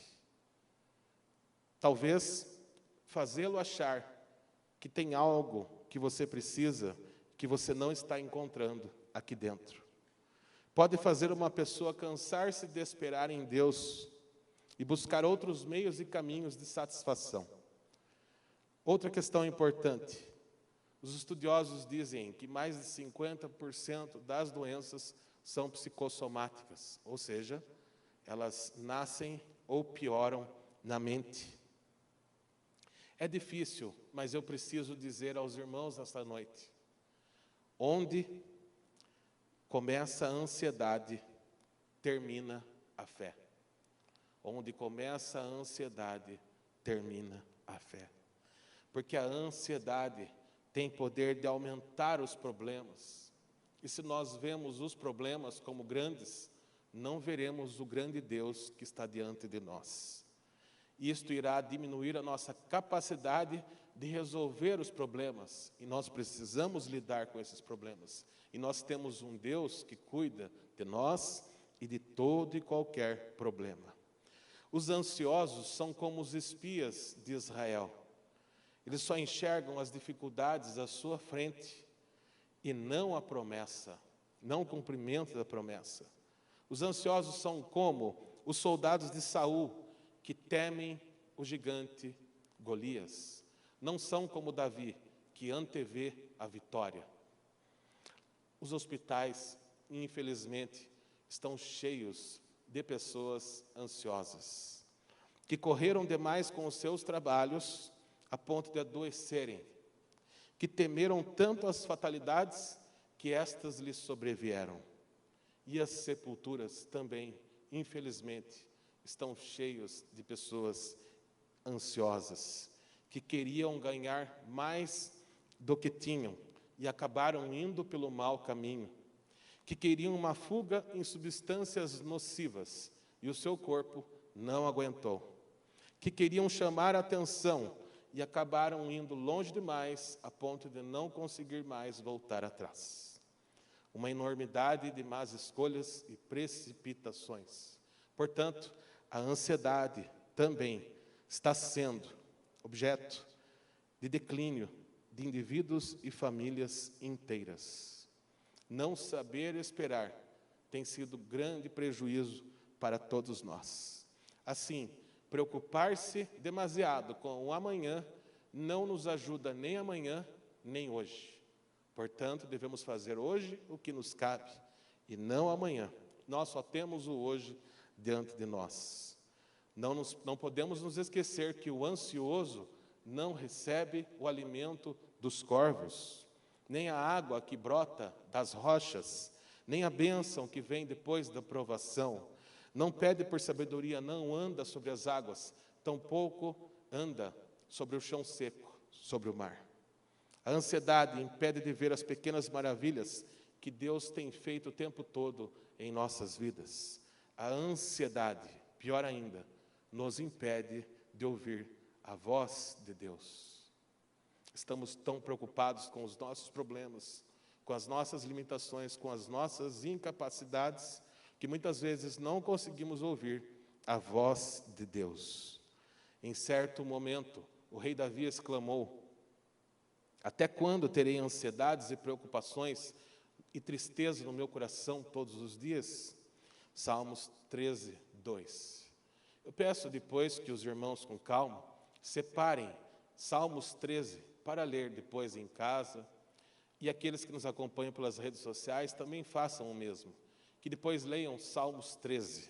Talvez fazê-lo achar que tem algo que você precisa, que você não está encontrando aqui dentro. Pode fazer uma pessoa cansar-se de esperar em Deus e buscar outros meios e caminhos de satisfação. Outra questão importante. Os estudiosos dizem que mais de 50% das doenças são psicossomáticas, ou seja, elas nascem ou pioram na mente. É difícil, mas eu preciso dizer aos irmãos nesta noite, onde começa a ansiedade, termina a fé. Onde começa a ansiedade, termina a fé. Porque a ansiedade tem poder de aumentar os problemas. E se nós vemos os problemas como grandes, não veremos o grande Deus que está diante de nós. Isto irá diminuir a nossa capacidade de resolver os problemas. E nós precisamos lidar com esses problemas. E nós temos um Deus que cuida de nós e de todo e qualquer problema. Os ansiosos são como os espias de Israel. Eles só enxergam as dificuldades à sua frente e não a promessa, não o cumprimento da promessa. Os ansiosos são como os soldados de Saul, que temem o gigante Golias. Não são como Davi, que antevê a vitória. Os hospitais, infelizmente, estão cheios de pessoas ansiosas, que correram demais com os seus trabalhos a ponto de adoecerem, que temeram tanto as fatalidades que estas lhes sobrevieram. E as sepulturas também, infelizmente, estão cheios de pessoas ansiosas, que queriam ganhar mais do que tinham e acabaram indo pelo mau caminho, que queriam uma fuga em substâncias nocivas e o seu corpo não aguentou, que queriam chamar a atenção e acabaram indo longe demais a ponto de não conseguir mais voltar atrás. Uma enormidade de más escolhas e precipitações. Portanto, a ansiedade também está sendo objeto de declínio de indivíduos e famílias inteiras. Não saber esperar tem sido grande prejuízo para todos nós. Assim, preocupar-se demasiado com o amanhã não nos ajuda nem amanhã, nem hoje. Portanto, devemos fazer hoje o que nos cabe, e não amanhã. Nós só temos o hoje diante de nós. Não podemos nos esquecer que o ansioso não recebe o alimento dos corvos, nem a água que brota das rochas, nem a bênção que vem depois da provação. Não pede por sabedoria, não anda sobre as águas, tampouco anda sobre o chão seco, sobre o mar. A ansiedade impede de ver as pequenas maravilhas que Deus tem feito o tempo todo em nossas vidas. A ansiedade, pior ainda, nos impede de ouvir a voz de Deus. Estamos tão preocupados com os nossos problemas, com as nossas limitações, com as nossas incapacidades, que muitas vezes não conseguimos ouvir a voz de Deus. Em certo momento, o rei Davi exclamou: até quando terei ansiedades e preocupações e tristeza no meu coração todos os dias? Salmos 13, 2. Eu peço depois que os irmãos, com calma, separem Salmos 13 para ler depois em casa, e aqueles que nos acompanham pelas redes sociais também façam o mesmo, que depois leiam Salmos 13.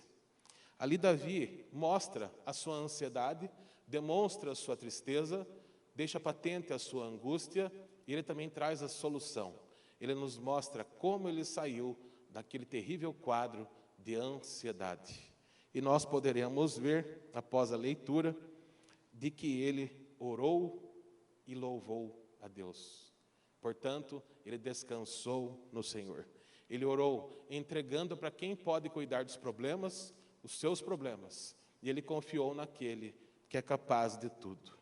Ali Davi mostra a sua ansiedade, demonstra a sua tristeza, deixa patente a sua angústia, e ele também traz a solução. Ele nos mostra como ele saiu daquele terrível quadro de ansiedade. E nós poderemos ver, após a leitura, de que ele orou e louvou a Deus. Portanto, ele descansou no Senhor. Ele orou entregando para quem pode cuidar dos problemas, os seus problemas. E ele confiou naquele que é capaz de tudo.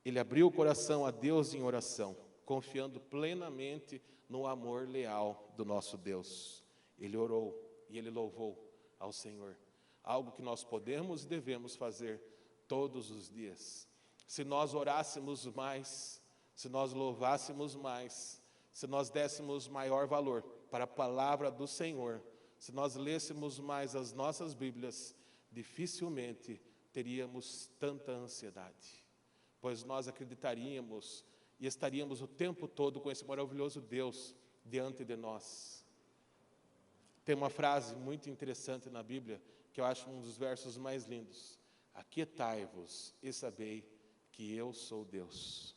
Ele abriu o coração a Deus em oração, confiando plenamente no amor leal do nosso Deus. Ele orou e ele louvou ao Senhor. Algo que nós podemos e devemos fazer todos os dias. Se nós orássemos mais, se nós louvássemos mais, se nós dessemos maior valor para a palavra do Senhor, se nós lêssemos mais as nossas Bíblias, dificilmente teríamos tanta ansiedade, pois nós acreditaríamos e estaríamos o tempo todo com esse maravilhoso Deus diante de nós. Tem uma frase muito interessante na Bíblia, que eu acho um dos versos mais lindos: aquietai-vos e sabei que eu sou Deus.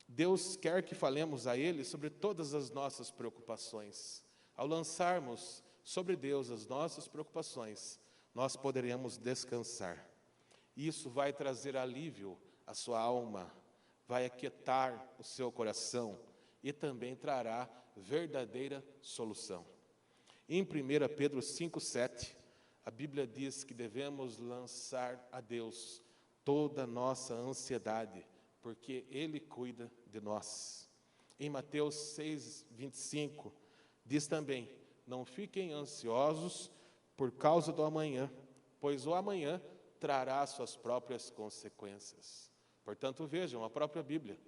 Deus quer que falemos a Ele sobre todas as nossas preocupações. Ao lançarmos sobre Deus as nossas preocupações, nós poderemos descansar. Isso vai trazer alívio à sua alma, vai aquietar o seu coração e também trará verdadeira solução. Em 1 Pedro 5,7, a Bíblia diz que devemos lançar a Deus toda a nossa ansiedade, porque Ele cuida de nós. Em Mateus 6,25, diz também: não fiquem ansiosos por causa do amanhã, pois o amanhã trará suas próprias consequências. Portanto, vejam, a própria Bíblia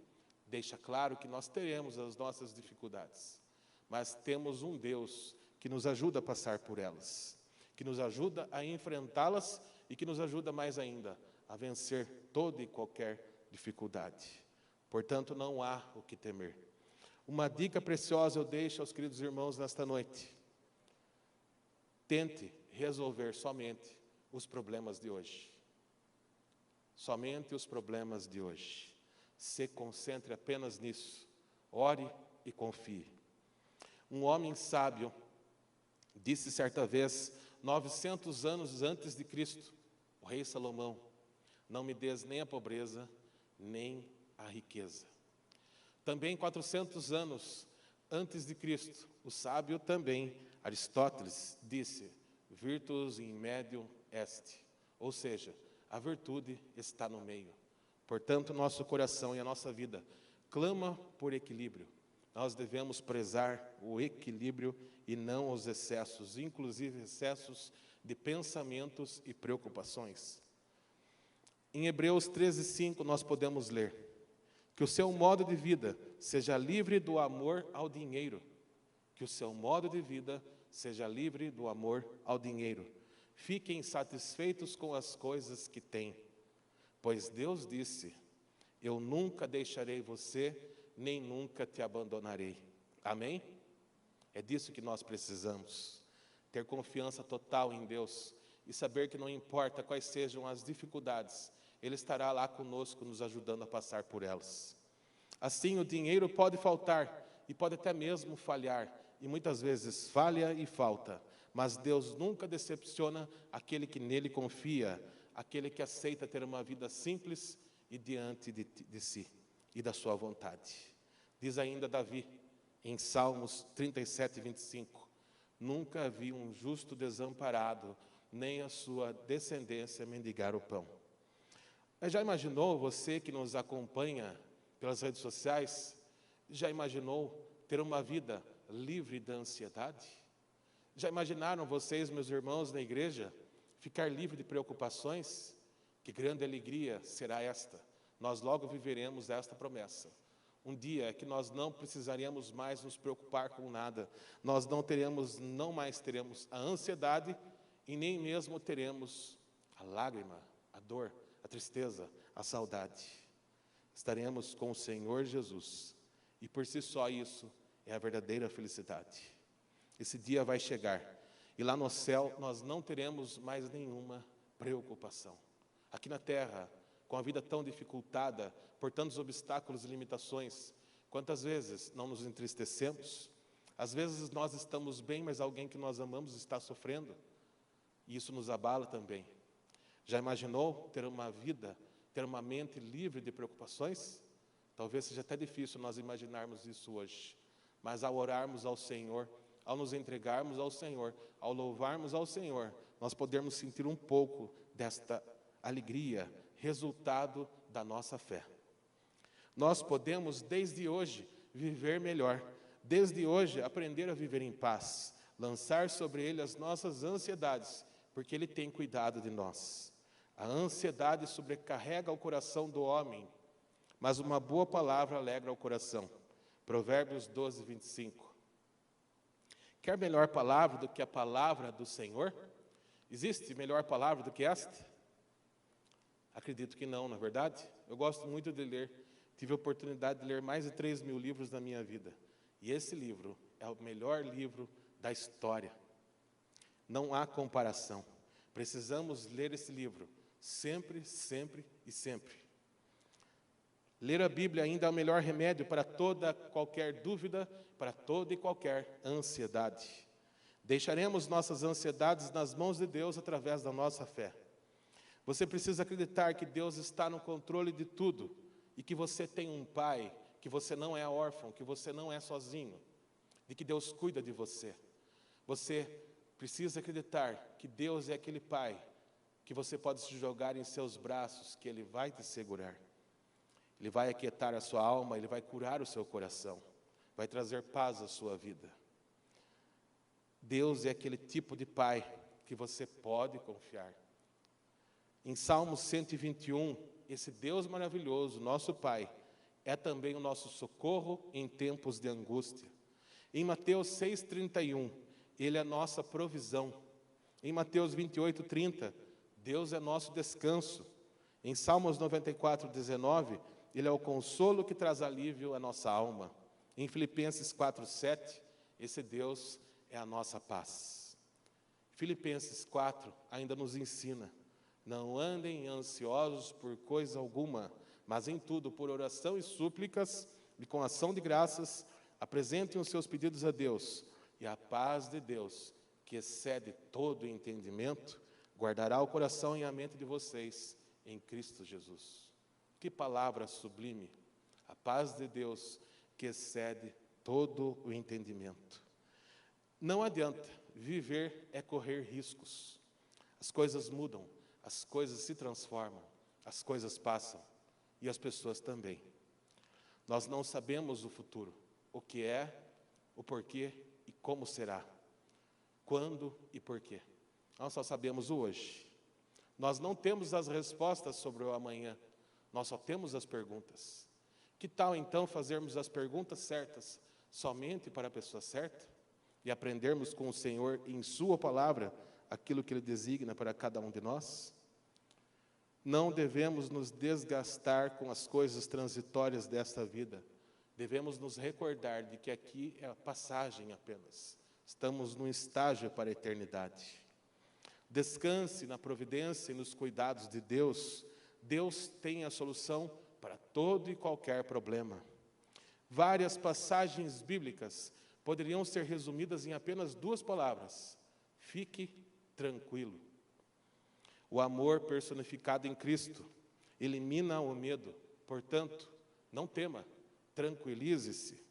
deixa claro que nós teremos as nossas dificuldades, mas temos um Deus que nos ajuda a passar por elas, que nos ajuda a enfrentá-las e que nos ajuda mais ainda a vencer toda e qualquer dificuldade. Portanto, não há o que temer. Uma dica preciosa eu deixo aos queridos irmãos nesta noite: tente resolver somente os problemas de hoje. Somente os problemas de hoje. Se concentre apenas nisso. Ore e confie. Um homem sábio disse certa vez, 900 anos antes de Cristo, o rei Salomão: não me des nem a pobreza, nem a riqueza. Também 400 anos antes de Cristo, o sábio também, Aristóteles, disse: virtus in medium est, ou seja, a virtude está no meio. Portanto, nosso coração e a nossa vida clama por equilíbrio. Nós devemos prezar o equilíbrio e não os excessos, inclusive excessos de pensamentos e preocupações. Em Hebreus 13:5 nós podemos ler que o seu modo de vida seja livre do amor ao dinheiro. Que o seu modo de vida seja livre do amor ao dinheiro. Fiquem satisfeitos com as coisas que têm, pois Deus disse: eu nunca deixarei você, nem nunca te abandonarei. Amém? É disso que nós precisamos. Ter confiança total em Deus e saber que não importa quais sejam as dificuldades, Ele estará lá conosco, nos ajudando a passar por elas. Assim, o dinheiro pode faltar e pode até mesmo falhar, e muitas vezes falha e falta, mas Deus nunca decepciona aquele que nele confia, aquele que aceita ter uma vida simples e diante de si e da sua vontade. Diz ainda Davi, em Salmos 37:25, nunca vi um justo desamparado, nem a sua descendência mendigar o pão. Mas já imaginou, você que nos acompanha pelas redes sociais, já imaginou ter uma vida livre da ansiedade? Já imaginaram vocês, meus irmãos na igreja, ficar livre de preocupações? Que grande alegria será esta! Nós logo viveremos esta promessa. Um dia que nós não precisaríamos mais nos preocupar com nada. Nós não mais teremos a ansiedade e nem mesmo teremos a lágrima, a dor, a tristeza, a saudade. Estaremos com o Senhor Jesus. E por si só isso é a verdadeira felicidade. Esse dia vai chegar. E lá no céu nós não teremos mais nenhuma preocupação. Aqui na terra, com a vida tão dificultada, por tantos obstáculos e limitações, quantas vezes não nos entristecemos? Às vezes nós estamos bem, mas alguém que nós amamos está sofrendo. E isso nos abala também. Já imaginou ter uma vida, ter uma mente livre de preocupações? Talvez seja até difícil nós imaginarmos isso hoje. Mas ao orarmos ao Senhor, ao nos entregarmos ao Senhor, ao louvarmos ao Senhor, nós podemos sentir um pouco desta alegria, resultado da nossa fé. Nós podemos, desde hoje, viver melhor. Desde hoje, aprender a viver em paz. Lançar sobre Ele as nossas ansiedades, porque Ele tem cuidado de nós. A ansiedade sobrecarrega o coração do homem, mas uma boa palavra alegra o coração. Provérbios 12:25. Quer melhor palavra do que a palavra do Senhor? Existe melhor palavra do que esta? Acredito que não, na verdade. Eu gosto muito de ler. Tive a oportunidade de ler mais de 3.000 livros na minha vida. E esse livro é o melhor livro da história. Não há comparação. Precisamos ler esse livro sempre, sempre e sempre. Ler a Bíblia ainda é o melhor remédio para toda qualquer dúvida, para toda e qualquer ansiedade. Deixaremos nossas ansiedades nas mãos de Deus através da nossa fé. Você precisa acreditar que Deus está no controle de tudo e que você tem um Pai, que você não é órfão, que você não é sozinho, e que Deus cuida de você. Você precisa acreditar que Deus é aquele Pai que você pode se jogar em seus braços, que Ele vai te segurar. Ele vai aquietar a sua alma, Ele vai curar o seu coração, vai trazer paz à sua vida. Deus é aquele tipo de Pai que você pode confiar. Em Salmo 121, esse Deus maravilhoso, nosso Pai, é também o nosso socorro em tempos de angústia. Em Mateus 6,31, Ele é a nossa provisão. Em Mateus 28,30, Deus é nosso descanso. Em Salmos 94,19, Ele é o consolo que traz alívio à nossa alma. Em Filipenses 4,7, esse Deus é a nossa paz. Filipenses 4 ainda nos ensina: não andem ansiosos por coisa alguma, mas em tudo, por oração e súplicas, e com ação de graças, apresentem os seus pedidos a Deus, e a paz de Deus, que excede todo entendimento, guardará o coração e a mente de vocês em Cristo Jesus. Que palavra sublime! A paz de Deus, que excede todo o entendimento. Não adianta, viver é correr riscos. As coisas mudam. as coisas se transformam, as coisas passam e as pessoas também. Nós não sabemos o futuro, o que é, o porquê e como será, quando e porquê. Nós só sabemos o hoje. Nós não temos as respostas sobre o amanhã, nós só temos as perguntas. Que tal então fazermos as perguntas certas somente para a pessoa certa e aprendermos com o Senhor em sua palavra aquilo que Ele designa para cada um de nós? Não devemos nos desgastar com as coisas transitórias desta vida. Devemos nos recordar de que aqui é a passagem apenas. Estamos num estágio para a eternidade. Descanse na providência e nos cuidados de Deus. Deus tem a solução para todo e qualquer problema. Várias passagens bíblicas poderiam ser resumidas em apenas 2 palavras: fique tranquilo. O amor personificado em Cristo elimina o medo, portanto, não tema, tranquilize-se.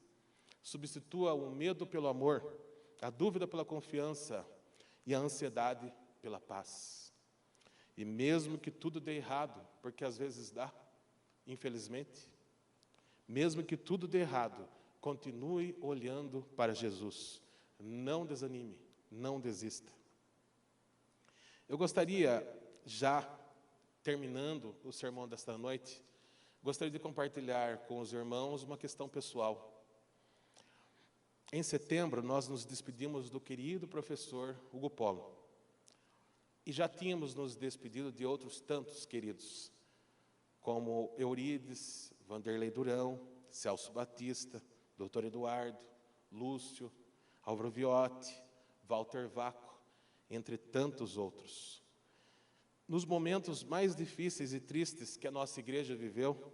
Substitua o medo pelo amor, a dúvida pela confiança e a ansiedade pela paz. E mesmo que tudo dê errado, porque às vezes dá, infelizmente, mesmo que tudo dê errado, continue olhando para Jesus. Não desanime, não desista. Eu gostaria, já terminando o sermão desta noite, gostaria de compartilhar com os irmãos uma questão pessoal. Em setembro, nós nos despedimos do querido professor Hugo Polo. E já tínhamos nos despedido de outros tantos queridos, como Eurides, Vanderlei Durão, Celso Batista, Dr. Eduardo, Lúcio, Álvaro Viotti, Walter Vaco, entre tantos outros. Nos momentos mais difíceis e tristes que a nossa igreja viveu,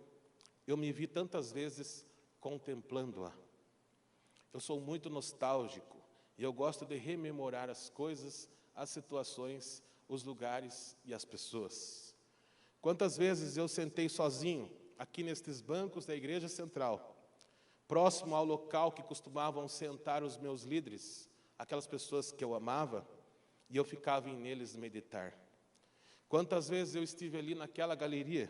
eu me vi tantas vezes contemplando-a. Eu sou muito nostálgico e eu gosto de rememorar as coisas, as situações, os lugares e as pessoas. Quantas vezes eu sentei sozinho aqui nestes bancos da igreja central, próximo ao local que costumavam sentar os meus líderes, aquelas pessoas que eu amava, e eu ficava neles meditar. Quantas vezes eu estive ali naquela galeria,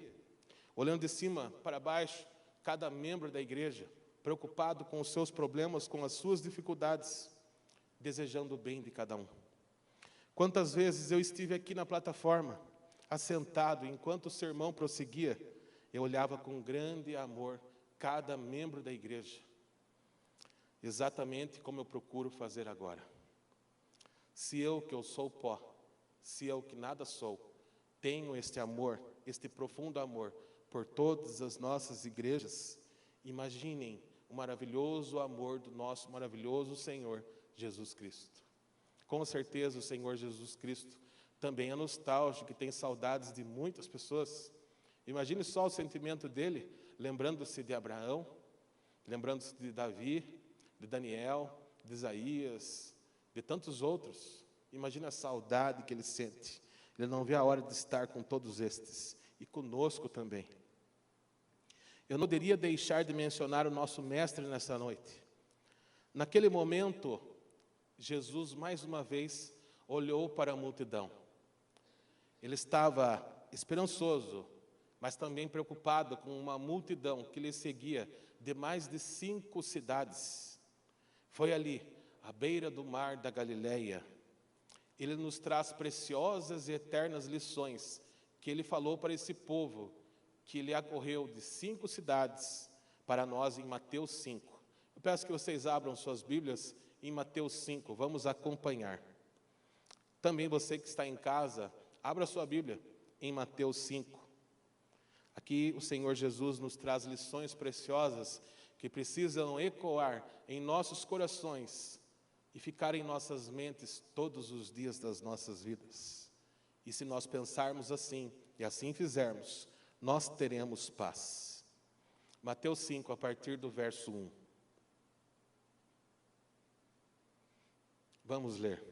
olhando de cima para baixo, cada membro da igreja, preocupado com os seus problemas, com as suas dificuldades, desejando o bem de cada um. Quantas vezes eu estive aqui na plataforma, assentado, enquanto o sermão prosseguia, eu olhava com grande amor cada membro da igreja, exatamente como eu procuro fazer agora. Se eu, que eu sou pó, se eu, que nada sou, tenho este amor, este profundo amor por todas as nossas igrejas, imaginem o maravilhoso amor do nosso maravilhoso Senhor Jesus Cristo. Com certeza o Senhor Jesus Cristo também é nostálgico e tem saudades de muitas pessoas. Imagine só o sentimento dele, lembrando-se de Abraão, lembrando-se de Davi, de Daniel, de Isaías, de tantos outros. Imagine a saudade que ele sente. Ele não vê a hora de estar com todos estes e conosco também. Eu não poderia deixar de mencionar o nosso mestre nessa noite. Naquele momento, Jesus, mais uma vez, olhou para a multidão. Ele estava esperançoso, mas também preocupado com uma multidão que lhe seguia de mais de 5 cidades. Foi ali, à beira do mar da Galileia. Ele nos traz preciosas e eternas lições que ele falou para esse povo, que ele acorreu de 5 cidades para nós em Mateus 5. Eu peço que vocês abram suas Bíblias em Mateus 5, vamos acompanhar. Também você que está em casa, abra sua Bíblia em Mateus 5. Aqui o Senhor Jesus nos traz lições preciosas que precisam ecoar em nossos corações e ficar em nossas mentes todos os dias das nossas vidas. E se nós pensarmos assim, e assim fizermos, nós teremos paz. Mateus 5, a partir do verso 1. Vamos ler.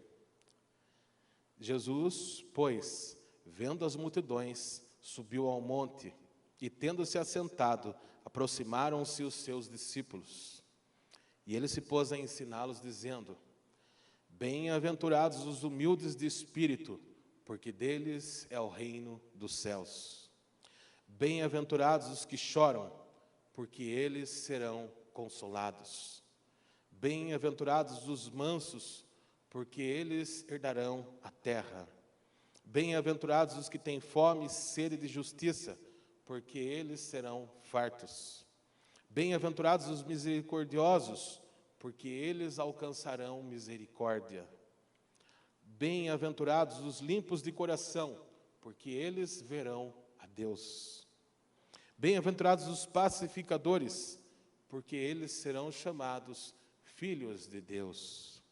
Jesus, pois, vendo as multidões, subiu ao monte, e tendo-se assentado, aproximaram-se os seus discípulos. E ele se pôs a ensiná-los, dizendo: Bem-aventurados os humildes de espírito, porque deles é o reino dos céus. Bem-aventurados os que choram, porque eles serão consolados. Bem-aventurados os mansos, porque eles herdarão a terra. Bem-aventurados os que têm fome e sede de justiça, porque eles serão fartos. Bem-aventurados os misericordiosos, porque eles alcançarão misericórdia. Bem-aventurados os limpos de coração, porque eles verão a Deus. Bem-aventurados os pacificadores, porque eles serão chamados filhos de Deus.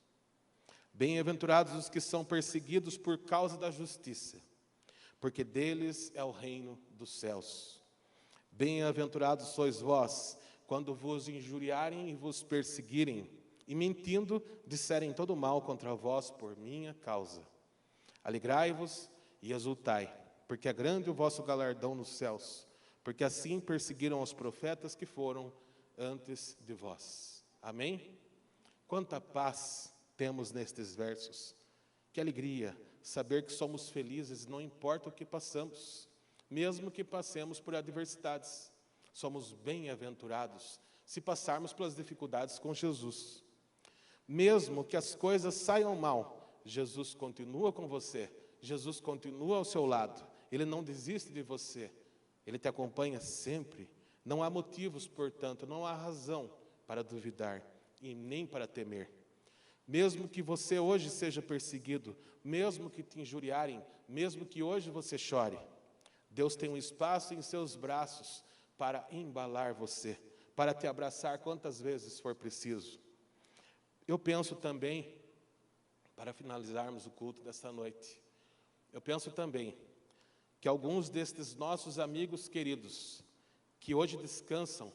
Bem-aventurados os que são perseguidos por causa da justiça, porque deles é o reino dos céus. Bem-aventurados sois vós, quando vos injuriarem e vos perseguirem, e mentindo, disserem todo mal contra vós por minha causa. Alegrai-vos e exultai, porque é grande o vosso galardão nos céus, porque assim perseguiram os profetas que foram antes de vós. Amém? Quanta paz temos nestes versos. Que alegria saber que somos felizes, não importa o que passamos, mesmo que passemos por adversidades. Somos bem-aventurados se passarmos pelas dificuldades com Jesus. Mesmo que as coisas saiam mal, Jesus continua com você, Jesus continua ao seu lado, Ele não desiste de você, Ele te acompanha sempre. Não há motivos, portanto, não há razão para duvidar e nem para temer. Mesmo que você hoje seja perseguido, mesmo que te injuriarem, mesmo que hoje você chore, Deus tem um espaço em seus braços para embalar você, para te abraçar quantas vezes for preciso. Eu penso também, para finalizarmos o culto desta noite, eu penso também que alguns destes nossos amigos queridos, que hoje descansam,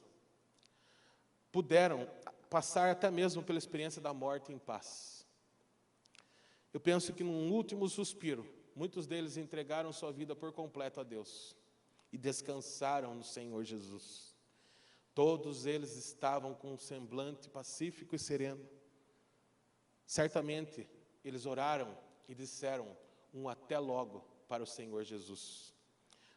puderam passar até mesmo pela experiência da morte em paz. Eu penso que num último suspiro, muitos deles entregaram sua vida por completo a Deus e descansaram no Senhor Jesus. Todos eles estavam com um semblante pacífico e sereno. Certamente, eles oraram e disseram um até logo para o Senhor Jesus.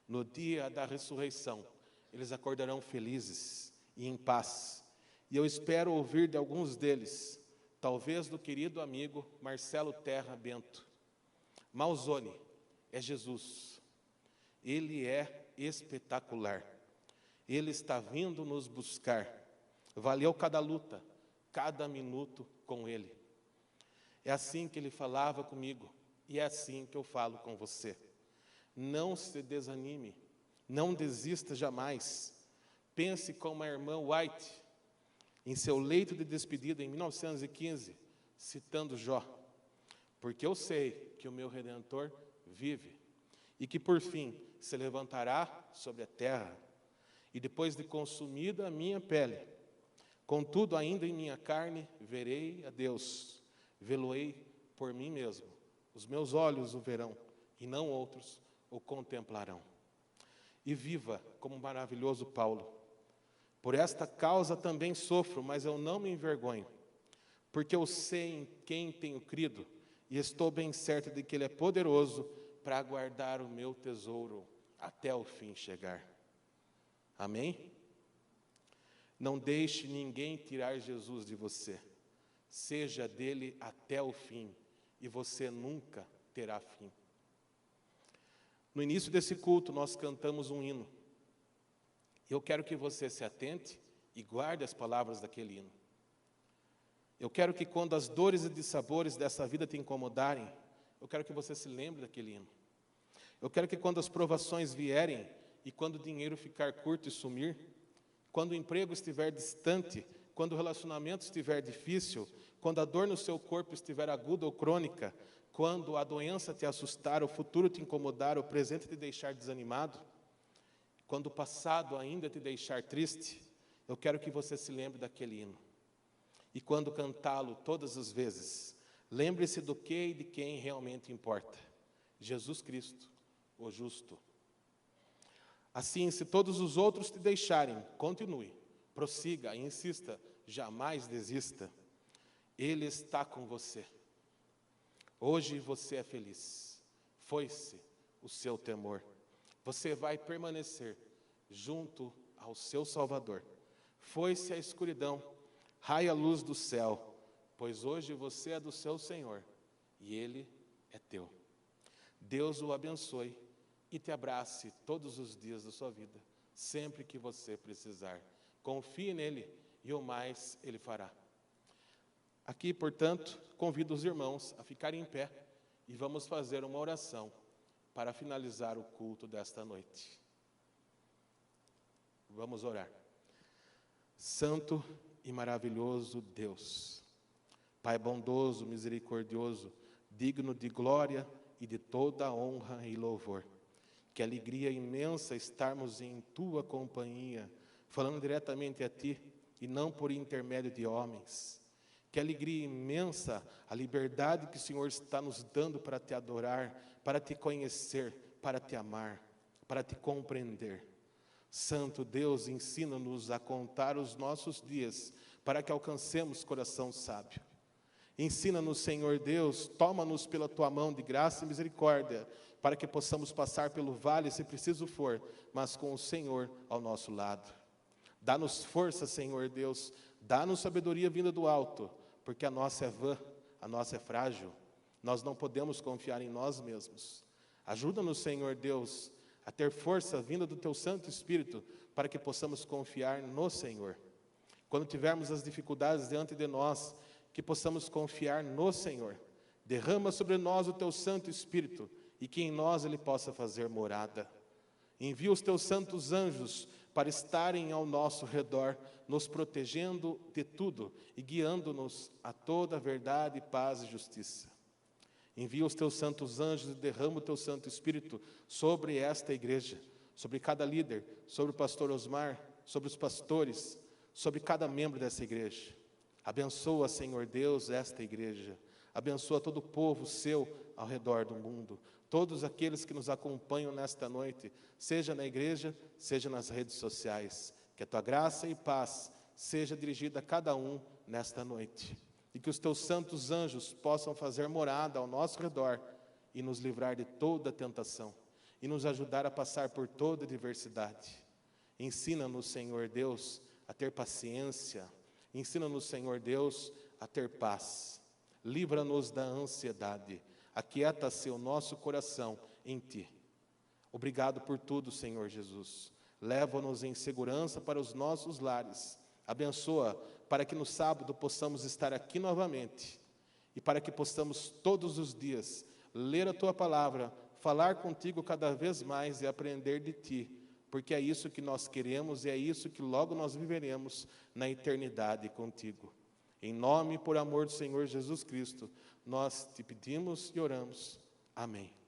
No dia da ressurreição, eles acordarão felizes e em paz. E eu espero ouvir de alguns deles, talvez do querido amigo Marcelo Terra Bento: Malzone, é Jesus. Ele é espetacular. Ele está vindo nos buscar. Valeu cada luta, cada minuto com Ele. É assim que Ele falava comigo, e é assim que eu falo com você. Não se desanime, não desista jamais. Pense como a irmã White, em seu leito de despedida em 1915, citando Jó: porque eu sei que o meu Redentor vive, e que por fim se levantará sobre a terra, e depois de consumida a minha pele, contudo ainda em minha carne verei a Deus, vê-lo-ei por mim mesmo, os meus olhos o verão, e não outros o contemplarão. E viva como o maravilhoso Paulo: por esta causa também sofro, mas eu não me envergonho, porque eu sei em quem tenho crido, e estou bem certo de que Ele é poderoso para guardar o meu tesouro até o fim chegar. Amém? Não deixe ninguém tirar Jesus de você. Seja dele até o fim, e você nunca terá fim. No início desse culto, nós cantamos um hino. Eu quero que você se atente e guarde as palavras daquele hino. Eu quero que quando as dores e dissabores dessa vida te incomodarem, eu quero que você se lembre daquele hino. Eu quero que quando as provações vierem e quando o dinheiro ficar curto e sumir, quando o emprego estiver distante, quando o relacionamento estiver difícil, quando a dor no seu corpo estiver aguda ou crônica, quando a doença te assustar, o futuro te incomodar, o presente te deixar desanimado, quando o passado ainda te deixar triste, eu quero que você se lembre daquele hino. E quando cantá-lo todas as vezes, lembre-se do que e de quem realmente importa: Jesus Cristo, o justo. Assim, se todos os outros te deixarem, continue, prossiga, insista, jamais desista. Ele está com você. Hoje você é feliz. foi-se o seu temor. Você vai permanecer junto ao seu Salvador. Foi-se a escuridão, raia a luz do céu, pois hoje você é do seu Senhor e Ele é teu. Deus o abençoe e te abrace todos os dias da sua vida, sempre que você precisar. Confie nele e o mais Ele fará. Aqui, portanto, convido os irmãos a ficarem em pé e vamos fazer uma oração para finalizar o culto desta noite. Vamos orar. Santo e maravilhoso Deus, Pai bondoso, misericordioso, digno de glória e de toda honra e louvor. Que alegria imensa estarmos em Tua companhia, falando diretamente a Ti e não por intermédio de homens. Que alegria imensa a liberdade que o Senhor está nos dando para Te adorar, para Te conhecer, para Te amar, para Te compreender. Santo Deus, ensina-nos a contar os nossos dias, para que alcancemos coração sábio. Ensina-nos, Senhor Deus, toma-nos pela Tua mão de graça e misericórdia, para que possamos passar pelo vale, se preciso for, mas com o Senhor ao nosso lado. Dá-nos força, Senhor Deus, dá-nos sabedoria vinda do alto, porque a nossa é vã, a nossa é frágil, nós não podemos confiar em nós mesmos. Ajuda-nos, Senhor Deus, a ter força vinda do Teu Santo Espírito, para que possamos confiar no Senhor. Quando tivermos as dificuldades diante de nós, que possamos confiar no Senhor. Derrama sobre nós o Teu Santo Espírito, e que em nós Ele possa fazer morada. Envia os Teus santos anjos para estarem ao nosso redor, nos protegendo de tudo e guiando-nos a toda a verdade, paz e justiça. Envia os Teus santos anjos e derrama o Teu Santo Espírito sobre esta igreja, sobre cada líder, sobre o pastor Osmar, sobre os pastores, sobre cada membro dessa igreja. Abençoa, Senhor Deus, esta igreja. Abençoa todo o povo Seu ao redor do mundo. Todos aqueles que nos acompanham nesta noite, seja na igreja, seja nas redes sociais. Que a Tua graça e paz seja dirigida a cada um nesta noite. E que os Teus santos anjos possam fazer morada ao nosso redor e nos livrar de toda tentação. E nos ajudar a passar por toda adversidade. Ensina-nos, Senhor Deus, a ter paciência. Ensina-nos, Senhor Deus, a ter paz. Livra-nos da ansiedade. Aquieta-se o nosso coração em Ti. Obrigado por tudo, Senhor Jesus. Leva-nos em segurança para os nossos lares. Abençoa para que no sábado possamos estar aqui novamente e para que possamos todos os dias ler a Tua palavra, falar contigo cada vez mais e aprender de Ti, porque é isso que nós queremos e é isso que logo nós viveremos na eternidade contigo. Em nome e por amor do Senhor Jesus Cristo, nós Te pedimos e oramos. Amém.